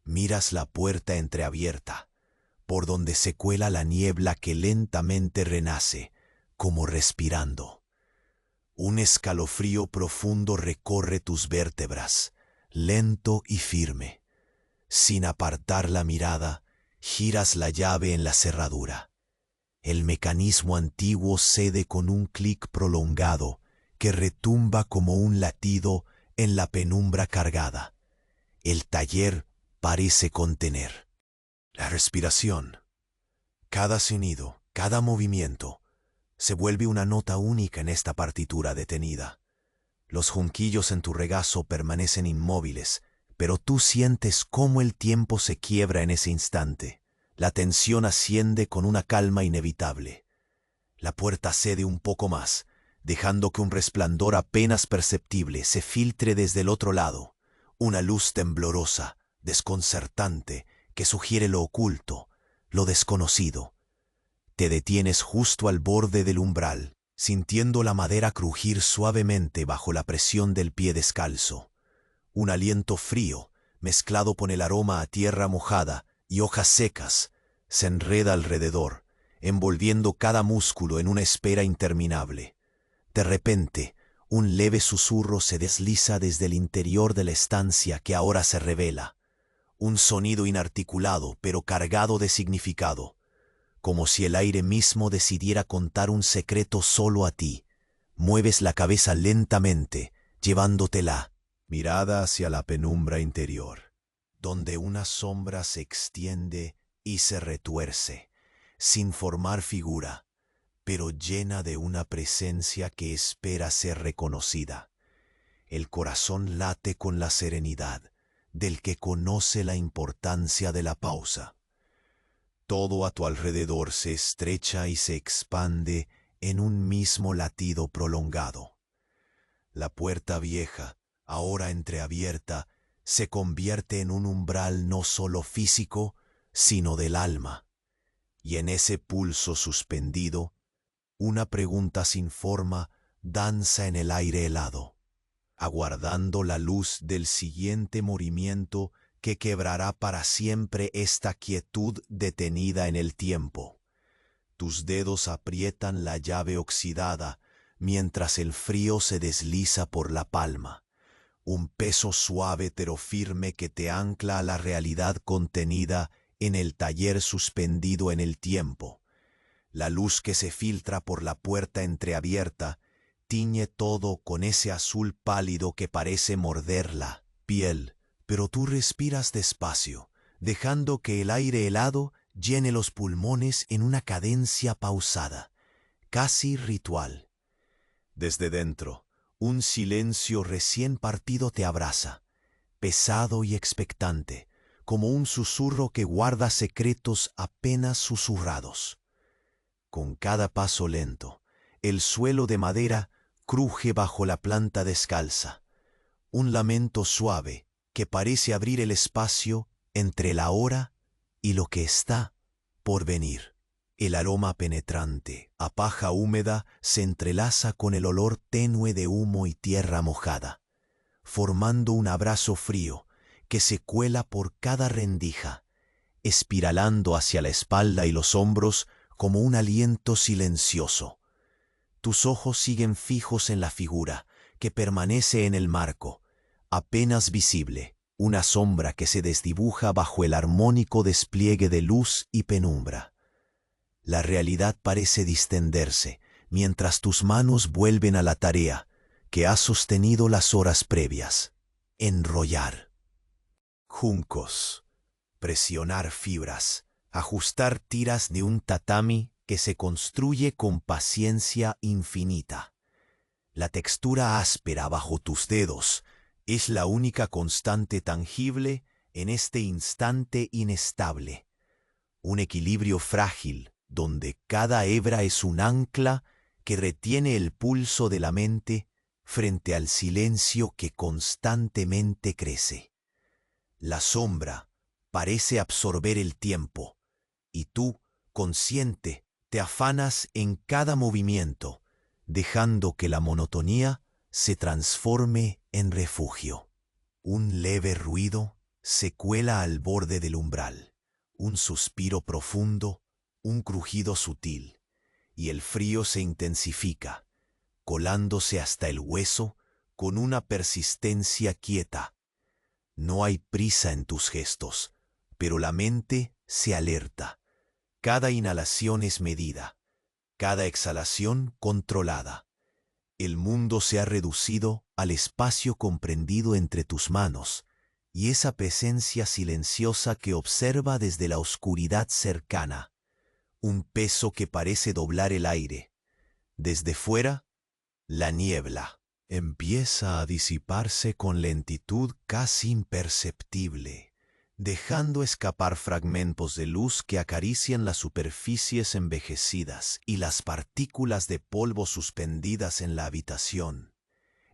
Miras la puerta entreabierta, por donde se cuela la niebla que lentamente renace, como respirando. Un escalofrío profundo recorre tus vértebras, lento y firme. Sin apartar la mirada, giras la llave en la cerradura. El mecanismo antiguo cede con un clic prolongado que retumba como un latido en la penumbra cargada. El taller parece contener. La respiración, cada sonido, cada movimiento, se vuelve una nota única en esta partitura detenida. Los junquillos en tu regazo permanecen inmóviles, pero tú sientes cómo el tiempo se quiebra en ese instante. La tensión asciende con una calma inevitable. La puerta cede un poco más, dejando que un resplandor apenas perceptible se filtre desde el otro lado. Una luz temblorosa, desconcertante, que sugiere lo oculto, lo desconocido. Te detienes justo al borde del umbral, sintiendo la madera crujir suavemente bajo la presión del pie descalzo. Un aliento frío, mezclado con el aroma a tierra mojada, y hojas secas se enreda alrededor, envolviendo cada músculo en una espera interminable. De repente, un leve susurro se desliza desde el interior de la estancia que ahora se revela. Un sonido inarticulado, pero cargado de significado, como si el aire mismo decidiera contar un secreto solo a ti. Mueves la cabeza lentamente, llevándotela, mirada hacia la penumbra interior, donde una sombra se extiende y se retuerce, sin formar figura, pero llena de una presencia que espera ser reconocida. El corazón late con la serenidad del que conoce la importancia de la pausa. Todo a tu alrededor se estrecha y se expande en un mismo latido prolongado. La puerta vieja, ahora entreabierta, se convierte en un umbral no solo físico, sino del alma. Y en ese pulso suspendido, una pregunta sin forma danza en el aire helado, aguardando la luz del siguiente movimiento que quebrará para siempre esta quietud detenida en el tiempo. Tus dedos aprietan la llave oxidada mientras el frío se desliza por la palma, un peso suave pero firme que te ancla a la realidad contenida en el taller suspendido en el tiempo. La luz que se filtra por la puerta entreabierta tiñe todo con ese azul pálido que parece morder la piel, pero tú respiras despacio, dejando que el aire helado llene los pulmones en una cadencia pausada, casi ritual. Desde dentro, un silencio recién partido te abraza, pesado y expectante, como un susurro que guarda secretos apenas susurrados. Con cada paso lento, el suelo de madera cruje bajo la planta descalza, un lamento suave que parece abrir el espacio entre la hora y lo que está por venir. El aroma penetrante a paja húmeda se entrelaza con el olor tenue de humo y tierra mojada, formando un abrazo frío que se cuela por cada rendija, espiralando hacia la espalda y los hombros como un aliento silencioso. Tus ojos siguen fijos en la figura que permanece en el marco, apenas visible, una sombra que se desdibuja bajo el armónico despliegue de luz y penumbra. La realidad parece distenderse mientras tus manos vuelven a la tarea que has sostenido las horas previas. Enrollar juncos, presionar fibras, ajustar tiras de un tatami que se construye con paciencia infinita. La textura áspera bajo tus dedos es la única constante tangible en este instante inestable. Un equilibrio frágil donde cada hebra es un ancla que retiene el pulso de la mente frente al silencio que constantemente crece. La sombra parece absorber el tiempo, y tú, consciente, te afanas en cada movimiento, dejando que la monotonía se transforme en refugio. Un leve ruido se cuela al borde del umbral, un suspiro profundo, un crujido sutil, y el frío se intensifica, colándose hasta el hueso con una persistencia quieta. No hay prisa en tus gestos, pero la mente se alerta. Cada inhalación es medida, cada exhalación controlada. El mundo se ha reducido al espacio comprendido entre tus manos, y esa presencia silenciosa que observa desde la oscuridad cercana, un peso que parece doblar el aire. Desde fuera, la niebla empieza a disiparse con lentitud casi imperceptible, dejando escapar fragmentos de luz que acarician las superficies envejecidas y las partículas de polvo suspendidas en la habitación.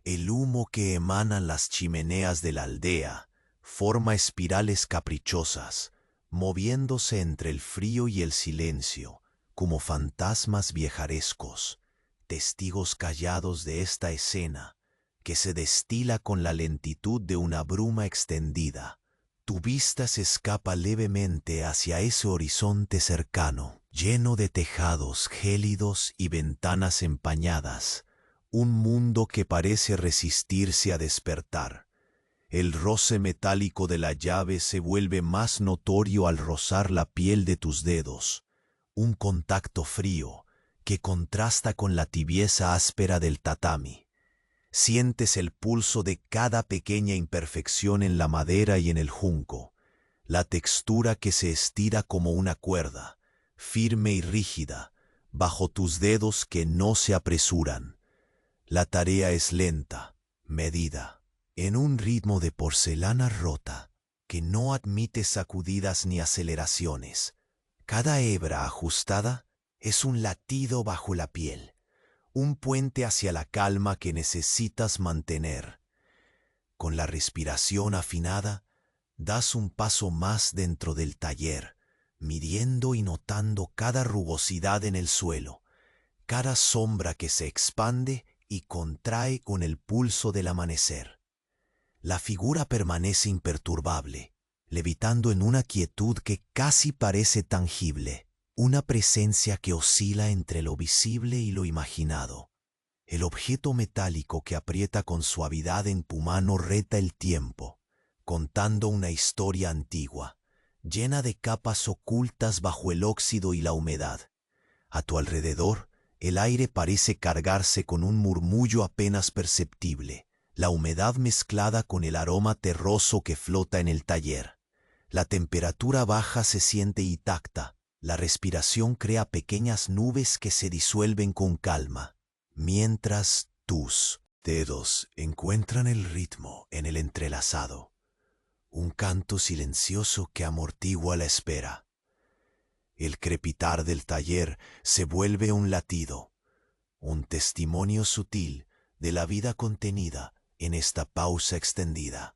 El humo que emanan las chimeneas de la aldea forma espirales caprichosas, moviéndose entre el frío y el silencio, como fantasmas viajarescos, testigos callados de esta escena que se destila con la lentitud de una bruma extendida, Tu vista se escapa levemente hacia ese horizonte cercano, lleno de tejados gélidos y ventanas empañadas, un mundo que parece resistirse a despertar. El roce metálico de la llave se vuelve más notorio al rozar la piel de tus dedos, un contacto frío que contrasta con la tibieza áspera del tatami. Sientes el pulso de cada pequeña imperfección en la madera y en el junco, la textura que se estira como una cuerda, firme y rígida, bajo tus dedos que no se apresuran. La tarea es lenta, medida, en un ritmo de porcelana rota que no admite sacudidas ni aceleraciones. Cada hebra ajustada es un latido bajo la piel, un puente hacia la calma que necesitas mantener. Con la respiración afinada, das un paso más dentro del taller, midiendo y notando cada rugosidad en el suelo, cada sombra que se expande y contrae con el pulso del amanecer. La figura permanece imperturbable, levitando en una quietud que casi parece tangible, una presencia que oscila entre lo visible y lo imaginado. El objeto metálico que aprieta con suavidad en tu mano reta el tiempo, contando una historia antigua, llena de capas ocultas bajo el óxido y la humedad. A tu alrededor, el aire parece cargarse con un murmullo apenas perceptible, la humedad mezclada con el aroma terroso que flota en el taller. La temperatura baja se siente intacta, la respiración crea pequeñas nubes que se disuelven con calma, mientras tus dedos encuentran el ritmo en el entrelazado, un canto silencioso que amortigua la espera. El crepitar del taller se vuelve un latido, un testimonio sutil de la vida contenida en esta pausa extendida.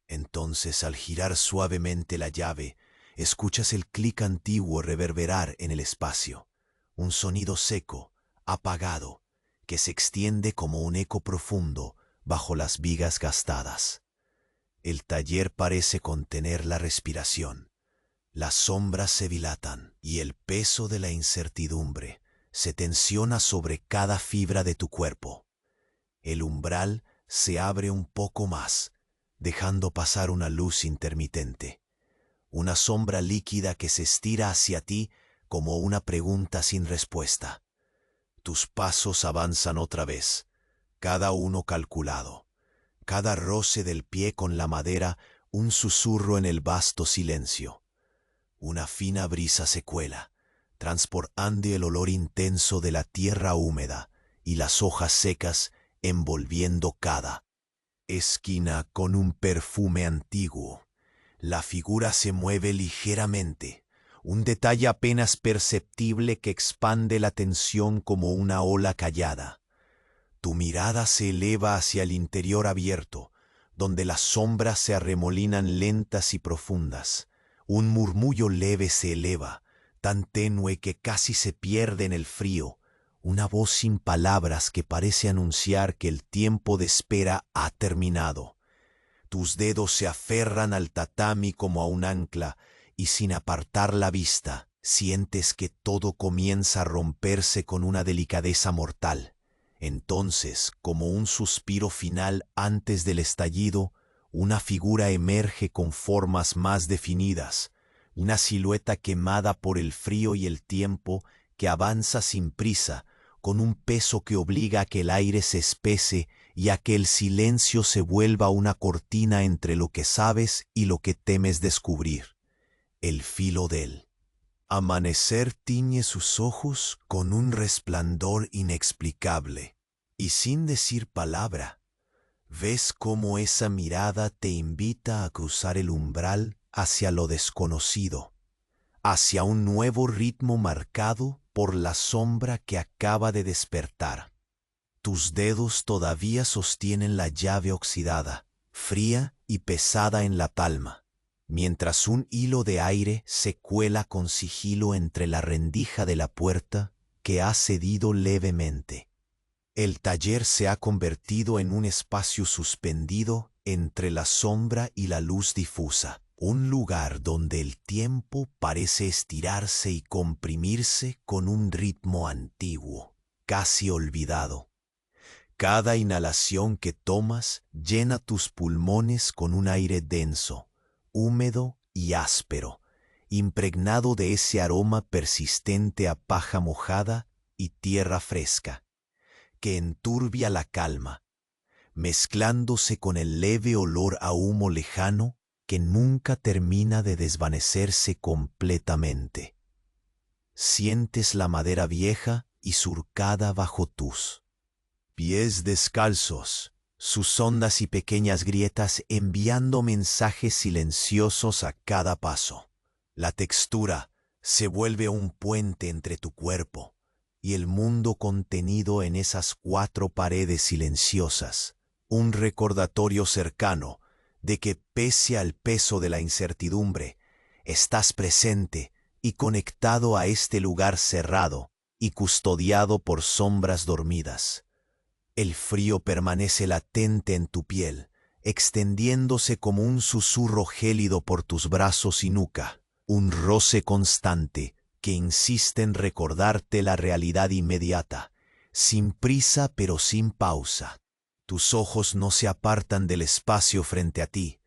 Entonces, al girar suavemente la llave, escuchas el clic antiguo reverberar en el espacio, un sonido seco, apagado, que se extiende como un eco profundo bajo las vigas gastadas. El taller parece contener la respiración. Las sombras se dilatan y el peso de la incertidumbre se tensiona sobre cada fibra de tu cuerpo. El umbral se abre un poco más, dejando pasar una luz intermitente, una sombra líquida que se estira hacia ti como una pregunta sin respuesta. Tus pasos avanzan otra vez, cada uno calculado, cada roce del pie con la madera un susurro en el vasto silencio. Una fina brisa se cuela, transportando el olor intenso de la tierra húmeda y las hojas secas envolviendo cada esquina con un perfume antiguo. La figura se mueve ligeramente, un detalle apenas perceptible que expande la tensión como una ola callada. Tu mirada se eleva hacia el interior abierto, donde las sombras se arremolinan lentas y profundas. Un murmullo leve se eleva, tan tenue que casi se pierde en el frío, una voz sin palabras que parece anunciar que el tiempo de espera ha terminado. Tus dedos se aferran al tatami como a un ancla y sin apartar la vista, sientes que todo comienza a romperse con una delicadeza mortal. Entonces, como un suspiro final antes del estallido, una figura emerge con formas más definidas, una silueta quemada por el frío y el tiempo que avanza sin prisa, con un peso que obliga a que el aire se espese y a que el silencio se vuelva una cortina entre lo que sabes y lo que temes descubrir. El filo del amanecer tiñe sus ojos con un resplandor inexplicable, y sin decir palabra, ves cómo esa mirada te invita a cruzar el umbral hacia lo desconocido, hacia un nuevo ritmo marcado por la sombra que acaba de despertar. Tus dedos todavía sostienen la llave oxidada, fría y pesada en la palma, mientras un hilo de aire se cuela con sigilo entre la rendija de la puerta que ha cedido levemente. El taller se ha convertido en un espacio suspendido entre la sombra y la luz difusa. Un lugar donde el tiempo parece estirarse y comprimirse con un ritmo antiguo, casi olvidado. Cada inhalación que tomas llena tus pulmones con un aire denso, húmedo y áspero, impregnado de ese aroma persistente a paja mojada y tierra fresca, que enturbia la calma, mezclándose con el leve olor a humo lejano que nunca termina de desvanecerse completamente. Sientes la madera vieja y surcada bajo tus pies descalzos, sus hondas y pequeñas grietas enviando mensajes silenciosos a cada paso. La textura se vuelve un puente entre tu cuerpo y el mundo contenido en esas 4 paredes silenciosas, un recordatorio cercano de que pese al peso de la incertidumbre, estás presente y conectado a este lugar cerrado y custodiado por sombras dormidas. El frío permanece latente en tu piel, extendiéndose como un susurro gélido por tus brazos y nuca, un roce constante que insiste en recordarte la realidad inmediata, sin prisa pero sin pausa. Tus ojos no se apartan del espacio frente a ti,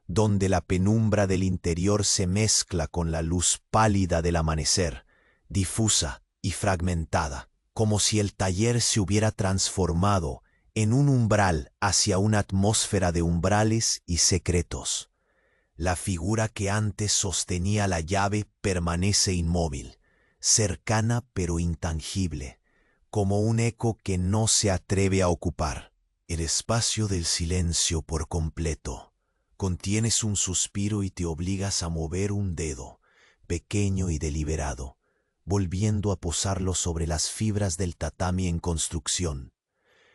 donde la penumbra del interior se mezcla con la luz pálida del amanecer, difusa y fragmentada, como si el taller se hubiera transformado en un umbral hacia una atmósfera de umbrales y secretos. La figura que antes sostenía la llave permanece inmóvil, cercana pero intangible, como un eco que no se atreve a ocupar. El espacio del silencio por completo. Contienes un suspiro y te obligas a mover un dedo, pequeño y deliberado, volviendo a posarlo sobre las fibras del tatami en construcción.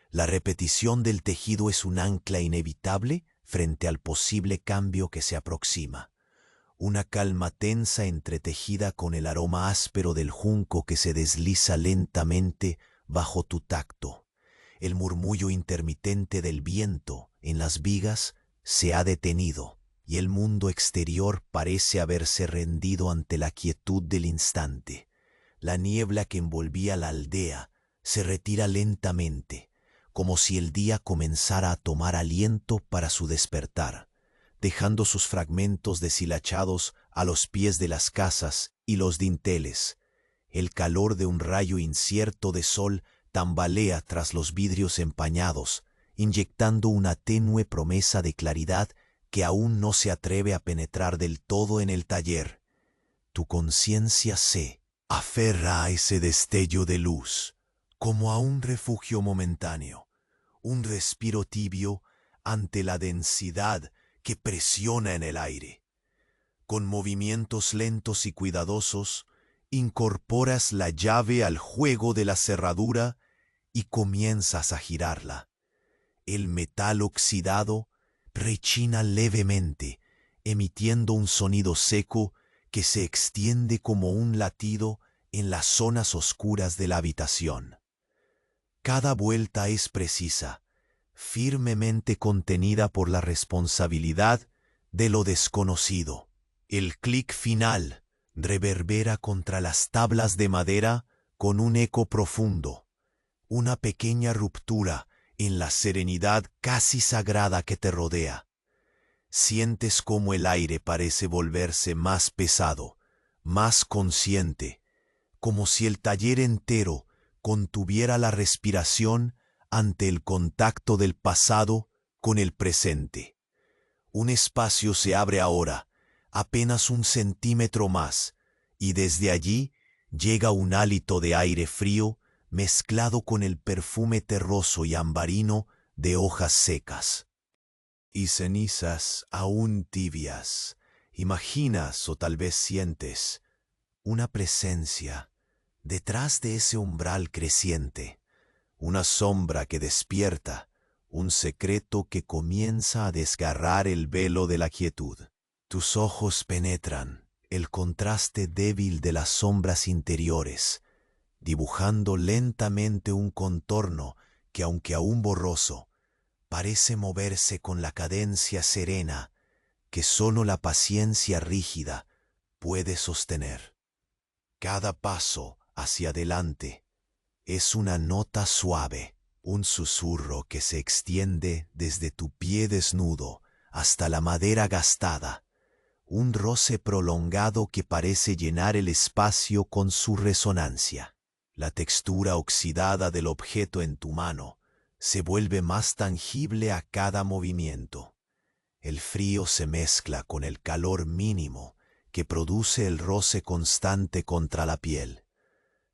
La repetición del tejido es un ancla inevitable frente al posible cambio que se aproxima. Una calma tensa entretejida con el aroma áspero del junco que se desliza lentamente bajo tu tacto. El murmullo intermitente del viento en las vigas se ha detenido y el mundo exterior parece haberse rendido ante la quietud del instante. La niebla que envolvía la aldea se retira lentamente, como si el día comenzara a tomar aliento para su despertar, dejando sus fragmentos deshilachados a los pies de las casas y los dinteles. El calor de un rayo incierto de sol tambalea tras los vidrios empañados, inyectando una tenue promesa de claridad que aún no se atreve a penetrar del todo en el taller. Tu conciencia se aferra a ese destello de luz, como a un refugio momentáneo, un respiro tibio ante la densidad que presiona en el aire. Con movimientos lentos y cuidadosos, incorporas la llave al juego de la cerradura y comienzas a girarla. El metal oxidado rechina levemente, emitiendo un sonido seco que se extiende como un latido en las zonas oscuras de la habitación. Cada vuelta es precisa, firmemente contenida por la responsabilidad de lo desconocido. El clic final reverbera contra las tablas de madera con un eco profundo, una pequeña ruptura en la serenidad casi sagrada que te rodea. Sientes cómo el aire parece volverse más pesado, más consciente, como si el taller entero contuviera la respiración ante el contacto del pasado con el presente. Un espacio se abre ahora, apenas 1 centímetro más, y desde allí llega un hálito de aire frío mezclado con el perfume terroso y ambarino de hojas secas. Y cenizas aún tibias. Imaginas o tal vez sientes una presencia detrás de ese umbral creciente, una sombra que despierta, un secreto que comienza a desgarrar el velo de la quietud. Tus ojos penetran el contraste débil de las sombras interiores, dibujando lentamente un contorno que, aunque aún borroso, parece moverse con la cadencia serena que sólo la paciencia rígida puede sostener. Cada paso hacia adelante es una nota suave, un susurro que se extiende desde tu pie desnudo hasta la madera gastada, un roce prolongado que parece llenar el espacio con su resonancia. La textura oxidada del objeto en tu mano se vuelve más tangible a cada movimiento. El frío se mezcla con el calor mínimo que produce el roce constante contra la piel,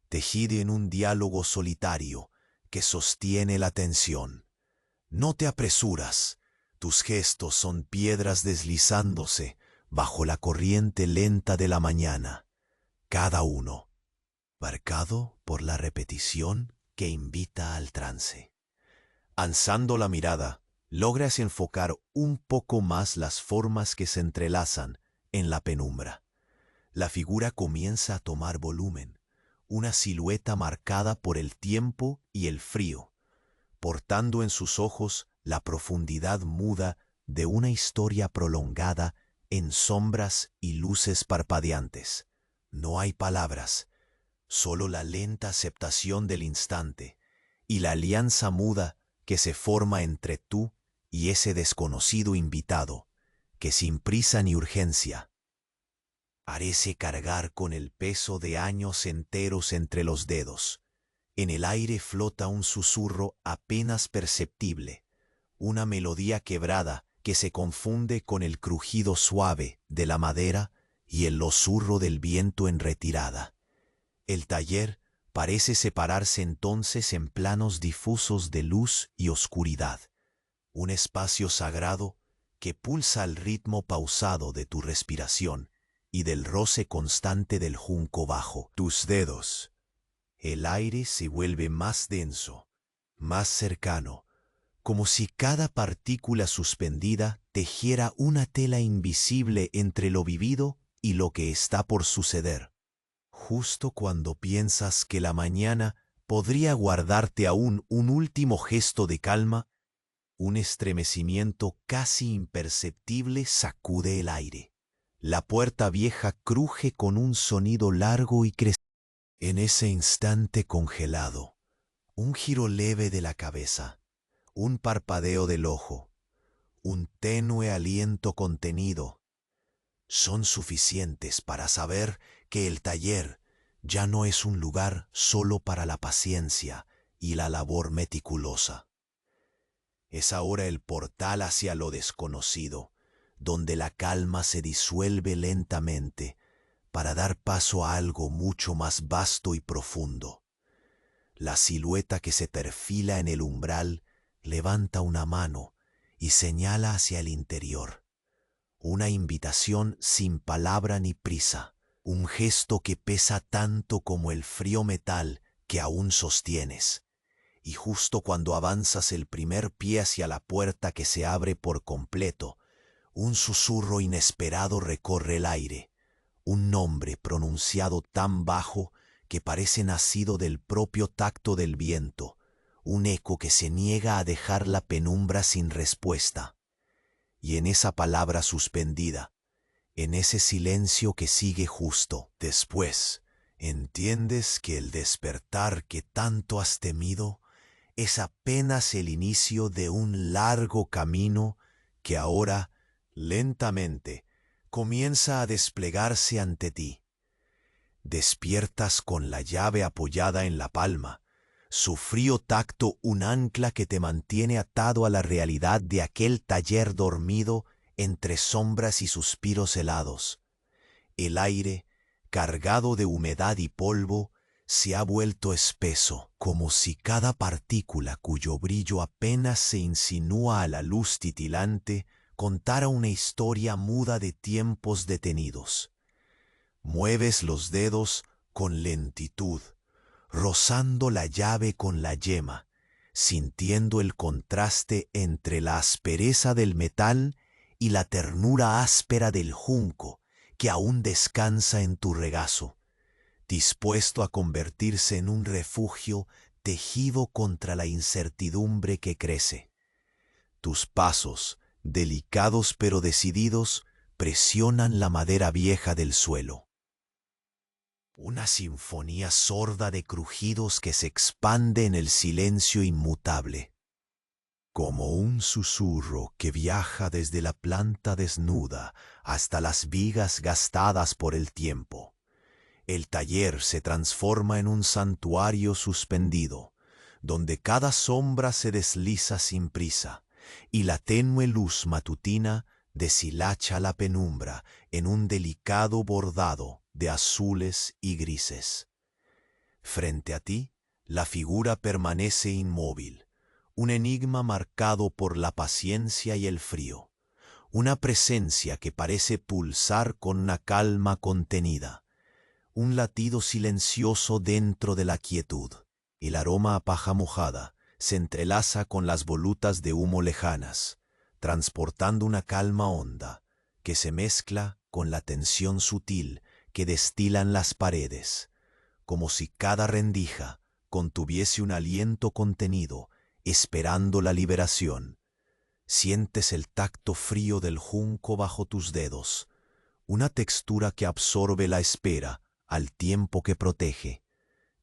tejido en un diálogo solitario que sostiene la tensión. No te apresuras, tus gestos son piedras deslizándose bajo la corriente lenta de la mañana, cada uno marcado por la repetición que invita al trance. Alzando la mirada, logras enfocar un poco más las formas que se entrelazan en la penumbra. La figura comienza a tomar volumen, una silueta marcada por el tiempo y el frío, portando en sus ojos la profundidad muda de una historia prolongada en sombras y luces parpadeantes. No hay palabras, solo la lenta aceptación del instante y la alianza muda que se forma entre tú y ese desconocido invitado, que sin prisa ni urgencia parece cargar con el peso de años enteros entre los dedos. En el aire flota un susurro apenas perceptible, una melodía quebrada que se confunde con el crujido suave de la madera y el susurro del viento en retirada. El taller parece separarse entonces en planos difusos de luz y oscuridad, un espacio sagrado que pulsa al ritmo pausado de tu respiración y del roce constante del junco bajo tus dedos. El aire se vuelve más denso, más cercano, como si cada partícula suspendida tejiera una tela invisible entre lo vivido y lo que está por suceder. Justo cuando piensas que la mañana podría guardarte aún un último gesto de calma, un estremecimiento casi imperceptible sacude el aire. La puerta vieja cruje con un sonido largo y creciente. En ese instante congelado, un giro leve de la cabeza, un parpadeo del ojo, un tenue aliento contenido, son suficientes para saber que el taller ya no es un lugar solo para la paciencia y la labor meticulosa. Es ahora el portal hacia lo desconocido, donde la calma se disuelve lentamente para dar paso a algo mucho más vasto y profundo. La silueta que se perfila en el umbral levanta una mano y señala hacia el interior. Una invitación sin palabra ni prisa, un gesto que pesa tanto como el frío metal que aún sostienes. Y justo cuando avanzas el primer pie hacia la puerta que se abre por completo, un susurro inesperado recorre el aire, un nombre pronunciado tan bajo que parece nacido del propio tacto del viento, un eco que se niega a dejar la penumbra sin respuesta. Y en esa palabra suspendida, en ese silencio que sigue justo después, entiendes que el despertar que tanto has temido es apenas el inicio de un largo camino que ahora, lentamente, comienza a desplegarse ante ti. Despiertas con la llave apoyada en la palma, su frío tacto un ancla que te mantiene atado a la realidad de aquel taller dormido entre sombras y suspiros helados. El aire, cargado de humedad y polvo, se ha vuelto espeso, como si cada partícula cuyo brillo apenas se insinúa a la luz titilante contara una historia muda de tiempos detenidos. Mueves los dedos con lentitud, rozando la llave con la yema, sintiendo el contraste entre la aspereza del metal y la ternura áspera del junco que aún descansa en tu regazo, dispuesto a convertirse en un refugio tejido contra la incertidumbre que crece. Tus pasos, delicados pero decididos, presionan la madera vieja del suelo. Una sinfonía sorda de crujidos que se expande en el silencio inmutable. Como un susurro que viaja desde la planta desnuda hasta las vigas gastadas por el tiempo. El taller se transforma en un santuario suspendido, donde cada sombra se desliza sin prisa, y la tenue luz matutina deshilacha la penumbra en un delicado bordado de azules y grises. Frente a ti, la figura permanece inmóvil, un enigma marcado por la paciencia y el frío, una presencia que parece pulsar con una calma contenida, un latido silencioso dentro de la quietud. El aroma a paja mojada se entrelaza con las volutas de humo lejanas, transportando una calma honda que se mezcla con la tensión sutil que destilan las paredes, como si cada rendija contuviese un aliento contenido, esperando la liberación. Sientes el tacto frío del junco bajo tus dedos, una textura que absorbe la espera al tiempo que protege,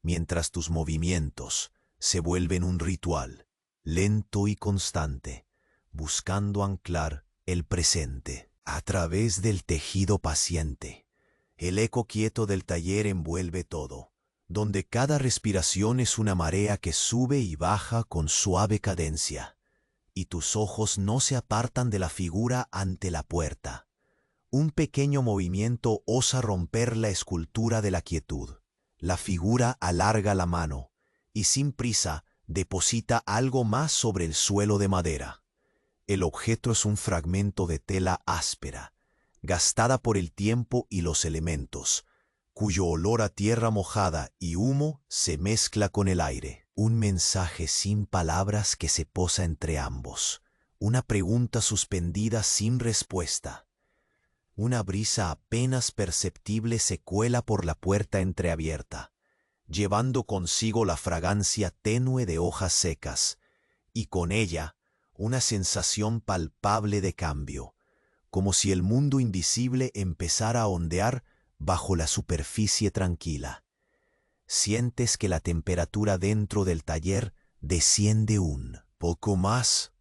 mientras tus movimientos se vuelven un ritual, lento y constante, buscando anclar el presente a través del tejido paciente. El eco quieto del taller envuelve todo, donde cada respiración es una marea que sube y baja con suave cadencia, y tus ojos no se apartan de la figura ante la puerta. Un pequeño movimiento osa romper la escultura de la quietud. La figura alarga la mano y sin prisa deposita algo más sobre el suelo de madera. El objeto es un fragmento de tela áspera, gastada por el tiempo y los elementos, cuyo olor a tierra mojada y humo se mezcla con el aire. Un mensaje sin palabras que se posa entre ambos. Una pregunta suspendida sin respuesta. Una brisa apenas perceptible se cuela por la puerta entreabierta, llevando consigo la fragancia tenue de hojas secas, y con ella una sensación palpable de cambio, como si el mundo invisible empezara a ondear bajo la superficie tranquila. Sientes que la temperatura dentro del taller desciende un poco más,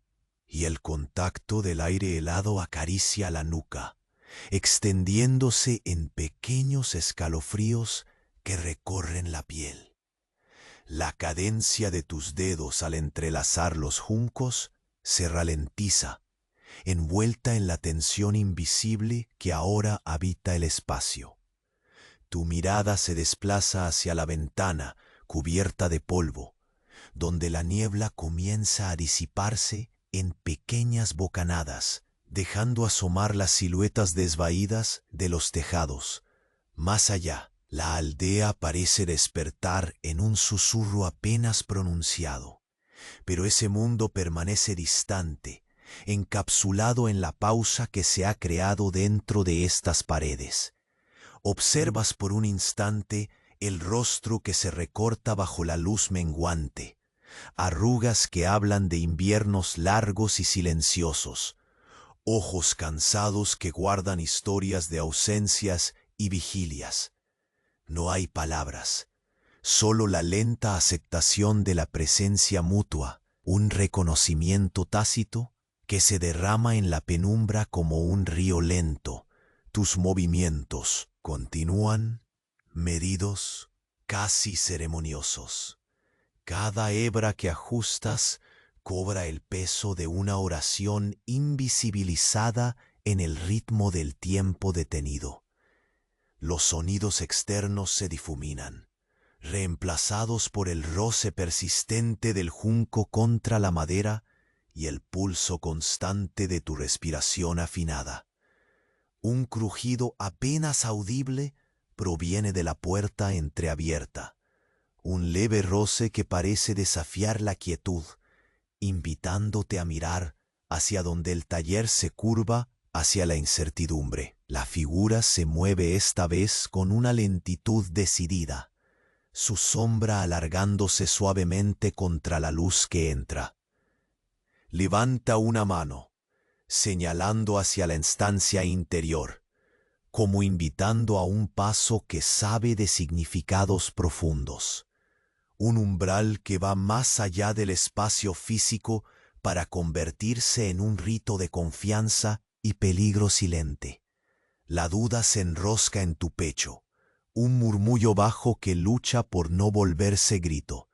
y el contacto del aire helado acaricia la nuca, extendiéndose en pequeños escalofríos que recorren la piel. La cadencia de tus dedos al entrelazar los juncos se ralentiza, envuelta en la tensión invisible que ahora habita el espacio. Tu mirada se desplaza hacia la ventana cubierta de polvo, donde la niebla comienza a disiparse en pequeñas bocanadas, dejando asomar las siluetas desvaídas de los tejados. Más allá, la aldea parece despertar en un susurro apenas pronunciado, pero ese mundo permanece distante, encapsulado en la pausa que se ha creado dentro de estas paredes. Observas por un instante el rostro que se recorta bajo la luz menguante, arrugas que hablan de inviernos largos y silenciosos, ojos cansados que guardan historias de ausencias y vigilias. No hay palabras, solo la lenta aceptación de la presencia mutua, un reconocimiento tácito que se derrama en la penumbra como un río lento. Tus movimientos continúan, medidos, casi ceremoniosos. Cada hebra que ajustas cobra el peso de una oración invisibilizada en el ritmo del tiempo detenido. Los sonidos externos se difuminan, reemplazados por el roce persistente del junco contra la madera y el pulso constante de tu respiración afinada. Un crujido apenas audible proviene de la puerta entreabierta, un leve roce que parece desafiar la quietud, invitándote a mirar hacia donde el taller se curva hacia la incertidumbre. La figura se mueve esta vez con una lentitud decidida, su sombra alargándose suavemente contra la luz que entra. Levanta una mano, señalando hacia la estancia interior, como invitando a un paso que sabe de significados profundos. Un umbral que va más allá del espacio físico para convertirse en un rito de confianza y peligro silente. La duda se enrosca en tu pecho, un murmullo bajo que lucha por no volverse grito,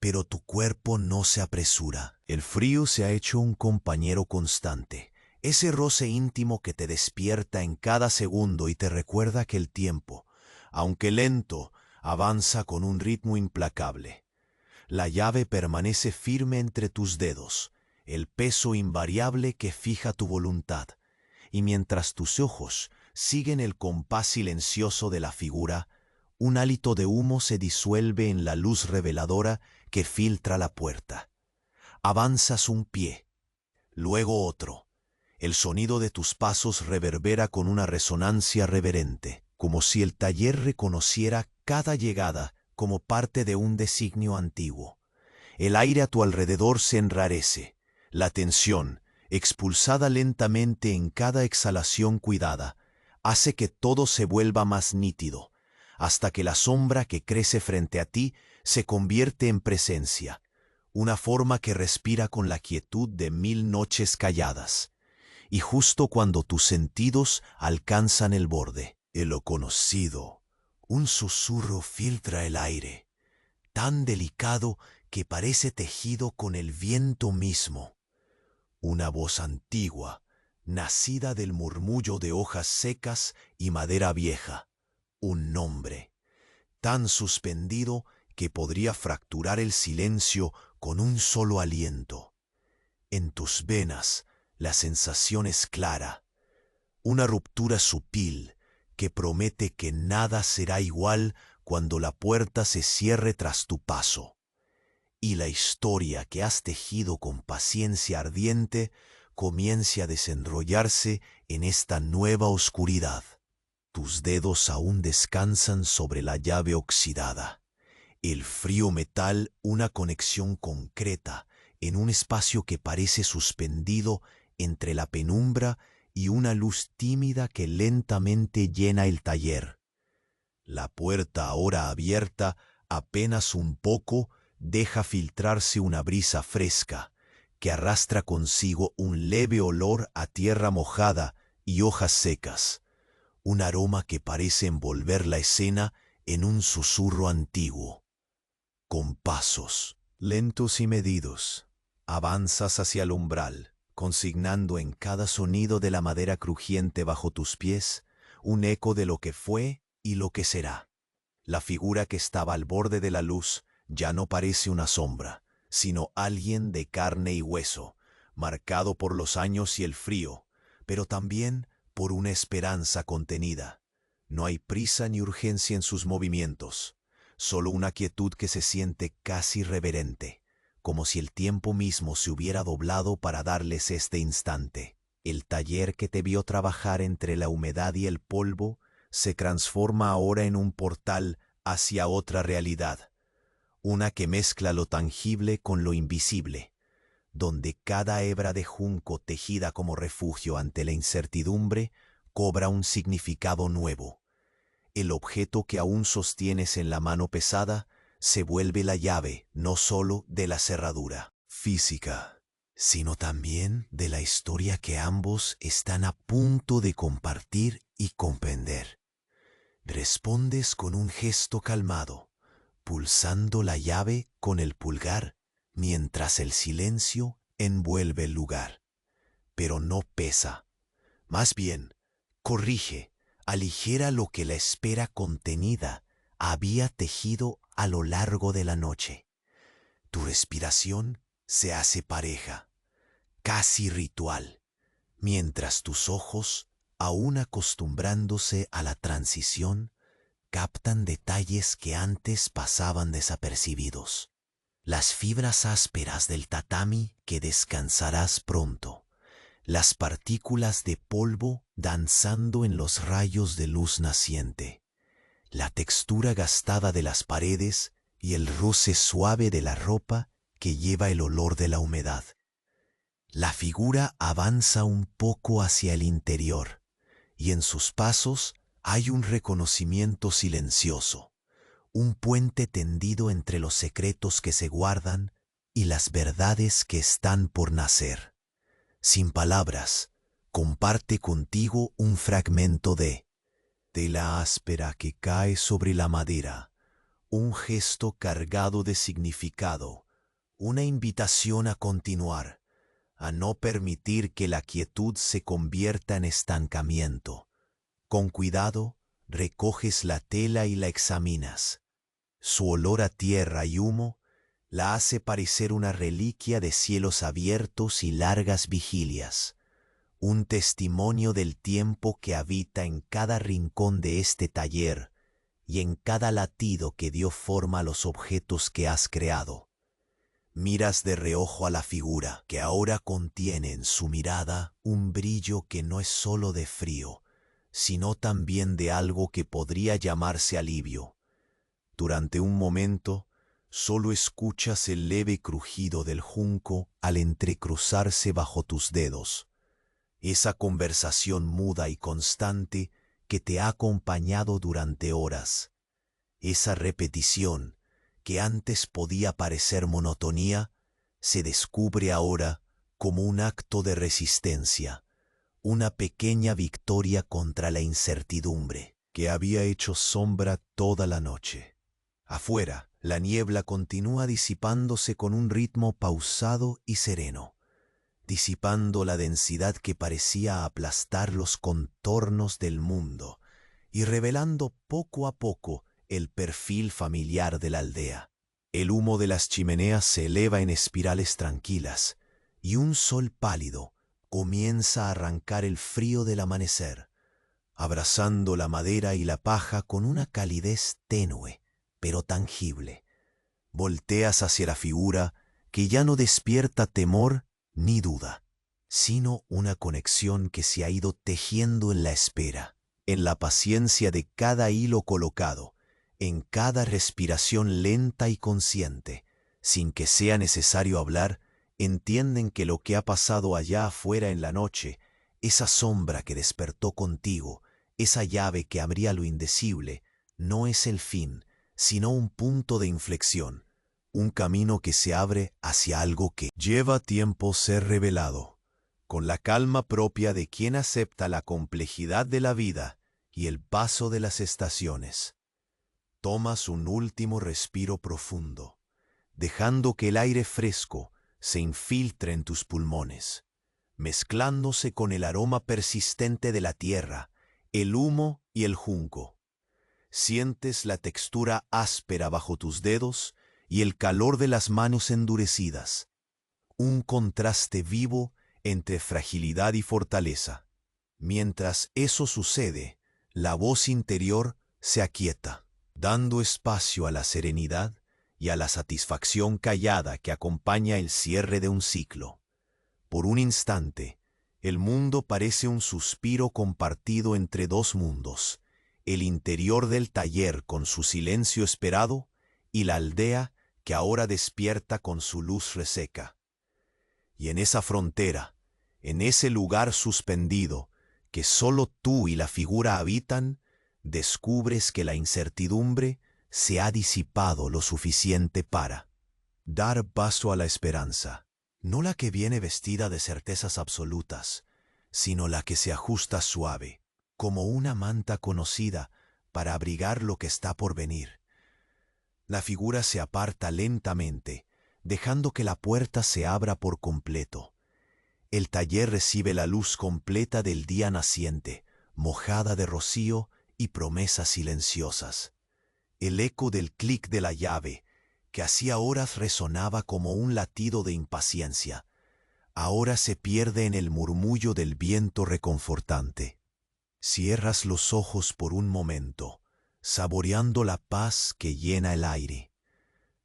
pero tu cuerpo no se apresura. El frío se ha hecho un compañero constante, ese roce íntimo que te despierta en cada segundo y te recuerda que el tiempo, aunque lento, avanza con un ritmo implacable. La llave permanece firme entre tus dedos, el peso invariable que fija tu voluntad, y mientras tus ojos siguen el compás silencioso de la figura, un hálito de humo se disuelve en la luz reveladora que filtra la puerta. Avanzas un pie, luego otro. El sonido de tus pasos reverbera con una resonancia reverente, como si el taller reconociera cada llegada como parte de un designio antiguo. El aire a tu alrededor se enrarece. La tensión, expulsada lentamente en cada exhalación cuidada, hace que todo se vuelva más nítido, hasta que la sombra que crece frente a ti se convierte en presencia, una forma que respira con la quietud de 1000 noches calladas. Y justo cuando tus sentidos alcanzan el borde, en lo conocido, un susurro filtra el aire, tan delicado que parece tejido con el viento mismo. Una voz antigua, nacida del murmullo de hojas secas y madera vieja. Un nombre, tan suspendido que podría fracturar el silencio con un solo aliento. En tus venas la sensación es clara, una ruptura sutil que promete que nada será igual cuando la puerta se cierre tras tu paso. Y la historia que has tejido con paciencia ardiente comience a desenrollarse en esta nueva oscuridad. Tus dedos aún descansan sobre la llave oxidada. El frío metal, una conexión concreta en un espacio que parece suspendido entre la penumbra y una luz tímida que lentamente llena el taller. La puerta, ahora abierta apenas un poco, deja filtrarse una brisa fresca que arrastra consigo un leve olor a tierra mojada y hojas secas, un aroma que parece envolver la escena en un susurro antiguo. Con pasos lentos y medidos, avanzas hacia el umbral, consignando en cada sonido de la madera crujiente bajo tus pies un eco de lo que fue y lo que será. La figura que estaba al borde de la luz ya no parece una sombra, sino alguien de carne y hueso, marcado por los años y el frío, pero también por una esperanza contenida. No hay prisa ni urgencia en sus movimientos, solo una quietud que se siente casi reverente, como si el tiempo mismo se hubiera doblado para darles este instante. El taller que te vio trabajar entre la humedad y el polvo se transforma ahora en un portal hacia otra realidad, una que mezcla lo tangible con lo invisible, donde cada hebra de junco tejida como refugio ante la incertidumbre cobra un significado nuevo. El objeto que aún sostienes en la mano pesada se vuelve la llave no solo de la cerradura física, sino también de la historia que ambos están a punto de compartir y comprender. Respondes con un gesto calmado, pulsando la llave con el pulgar, mientras el silencio envuelve el lugar. Pero no pesa, más bien, corrige, aligera lo que la espera contenida había tejido a lo largo de la noche. Tu respiración se hace pareja, casi ritual, mientras tus ojos, aún acostumbrándose a la transición, captan detalles que antes pasaban desapercibidos. Las fibras ásperas del tatami que descansarás pronto, las partículas de polvo danzando en los rayos de luz naciente, la textura gastada de las paredes y el roce suave de la ropa que lleva el olor de la humedad. La figura avanza un poco hacia el interior, y en sus pasos hay un reconocimiento silencioso, un puente tendido entre los secretos que se guardan y las verdades que están por nacer. Sin palabras, comparte contigo un fragmento de la áspera que cae sobre la madera, un gesto cargado de significado, una invitación a continuar, a no permitir que la quietud se convierta en estancamiento. Con cuidado, recoges la tela y la examinas. Su olor a tierra y humo la hace parecer una reliquia de cielos abiertos y largas vigilias, un testimonio del tiempo que habita en cada rincón de este taller y en cada latido que dio forma a los objetos que has creado. Miras de reojo a la figura, que ahora contiene en su mirada un brillo que no es sólo de frío, sino también de algo que podría llamarse alivio. Durante un momento, solo escuchas el leve crujido del junco al entrecruzarse bajo tus dedos, esa conversación muda y constante que te ha acompañado durante horas, esa repetición que antes podía parecer monotonía, se descubre ahora como un acto de resistencia, una pequeña victoria contra la incertidumbre que había hecho sombra toda la noche. Afuera, la niebla continúa disipándose con un ritmo pausado y sereno, disipando la densidad que parecía aplastar los contornos del mundo y revelando poco a poco el perfil familiar de la aldea. El humo de las chimeneas se eleva en espirales tranquilas y un sol pálido comienza a arrancar el frío del amanecer, abrazando la madera y la paja con una calidez tenue, pero tangible. Volteas hacia la figura que ya no despierta temor ni duda, sino una conexión que se ha ido tejiendo en la espera, en la paciencia de cada hilo colocado, en cada respiración lenta y consciente. Sin que sea necesario hablar, entienden que lo que ha pasado allá afuera en la noche, esa sombra que despertó contigo, esa llave que abría lo indecible, no es el fin, sino un punto de inflexión, un camino que se abre hacia algo que lleva tiempo ser revelado, con la calma propia de quien acepta la complejidad de la vida y el paso de las estaciones. Tomas un último respiro profundo, dejando que el aire fresco se infiltre en tus pulmones, mezclándose con el aroma persistente de la tierra, el humo y el junco. Sientes la textura áspera bajo tus dedos y el calor de las manos endurecidas, un contraste vivo entre fragilidad y fortaleza. Mientras eso sucede, la voz interior se aquieta, dando espacio a la serenidad y a la satisfacción callada que acompaña el cierre de un ciclo. Por un instante, el mundo parece un suspiro compartido entre dos mundos, el interior del taller con su silencio esperado y la aldea que ahora despierta con su luz reseca. Y en esa frontera, en ese lugar suspendido que solo tú y la figura habitan, descubres que la incertidumbre se ha disipado lo suficiente para dar paso a la esperanza, no la que viene vestida de certezas absolutas, sino la que se ajusta suave, como una manta conocida para abrigar lo que está por venir. La figura se aparta lentamente, dejando que la puerta se abra por completo. El taller recibe la luz completa del día naciente, mojada de rocío y promesas silenciosas. El eco del clic de la llave, que hacía horas resonaba como un latido de impaciencia, ahora se pierde en el murmullo del viento reconfortante. Cierras los ojos por un momento, saboreando la paz que llena el aire.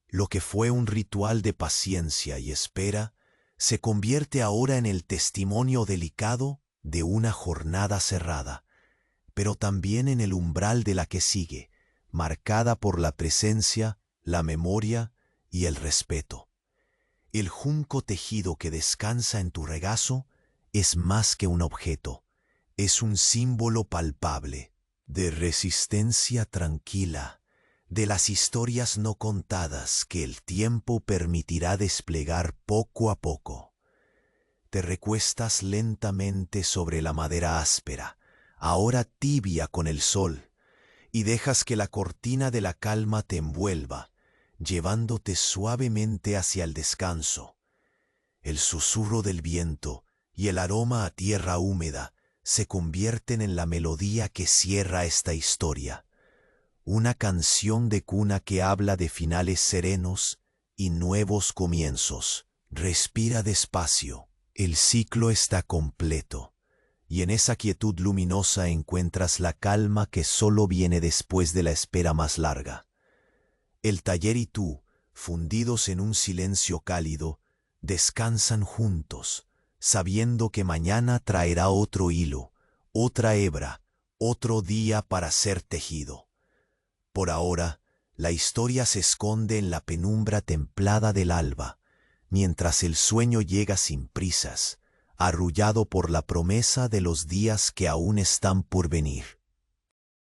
Lo que fue un ritual de paciencia y espera se convierte ahora en el testimonio delicado de una jornada cerrada, pero también en el umbral de la que sigue, marcada por la presencia, la memoria y el respeto. El junco tejido que descansa en tu regazo es más que un objeto, es un símbolo palpable de resistencia tranquila, de las historias no contadas que el tiempo permitirá desplegar poco a poco. Te recuestas lentamente sobre la madera áspera, ahora tibia con el sol, y dejas que la cortina de la calma te envuelva, llevándote suavemente hacia el descanso. El susurro del viento y el aroma a tierra húmeda se convierten en la melodía que cierra esta historia. Una canción de cuna que habla de finales serenos y nuevos comienzos. Respira despacio, el ciclo está completo, y en esa quietud luminosa encuentras la calma que solo viene después de la espera más larga. El taller y tú, fundidos en un silencio cálido, descansan juntos, sabiendo que mañana traerá otro hilo, otra hebra, otro día para ser tejido. Por ahora, la historia se esconde en la penumbra templada del alba, mientras el sueño llega sin prisas, arrullado por la promesa de los días que aún están por venir.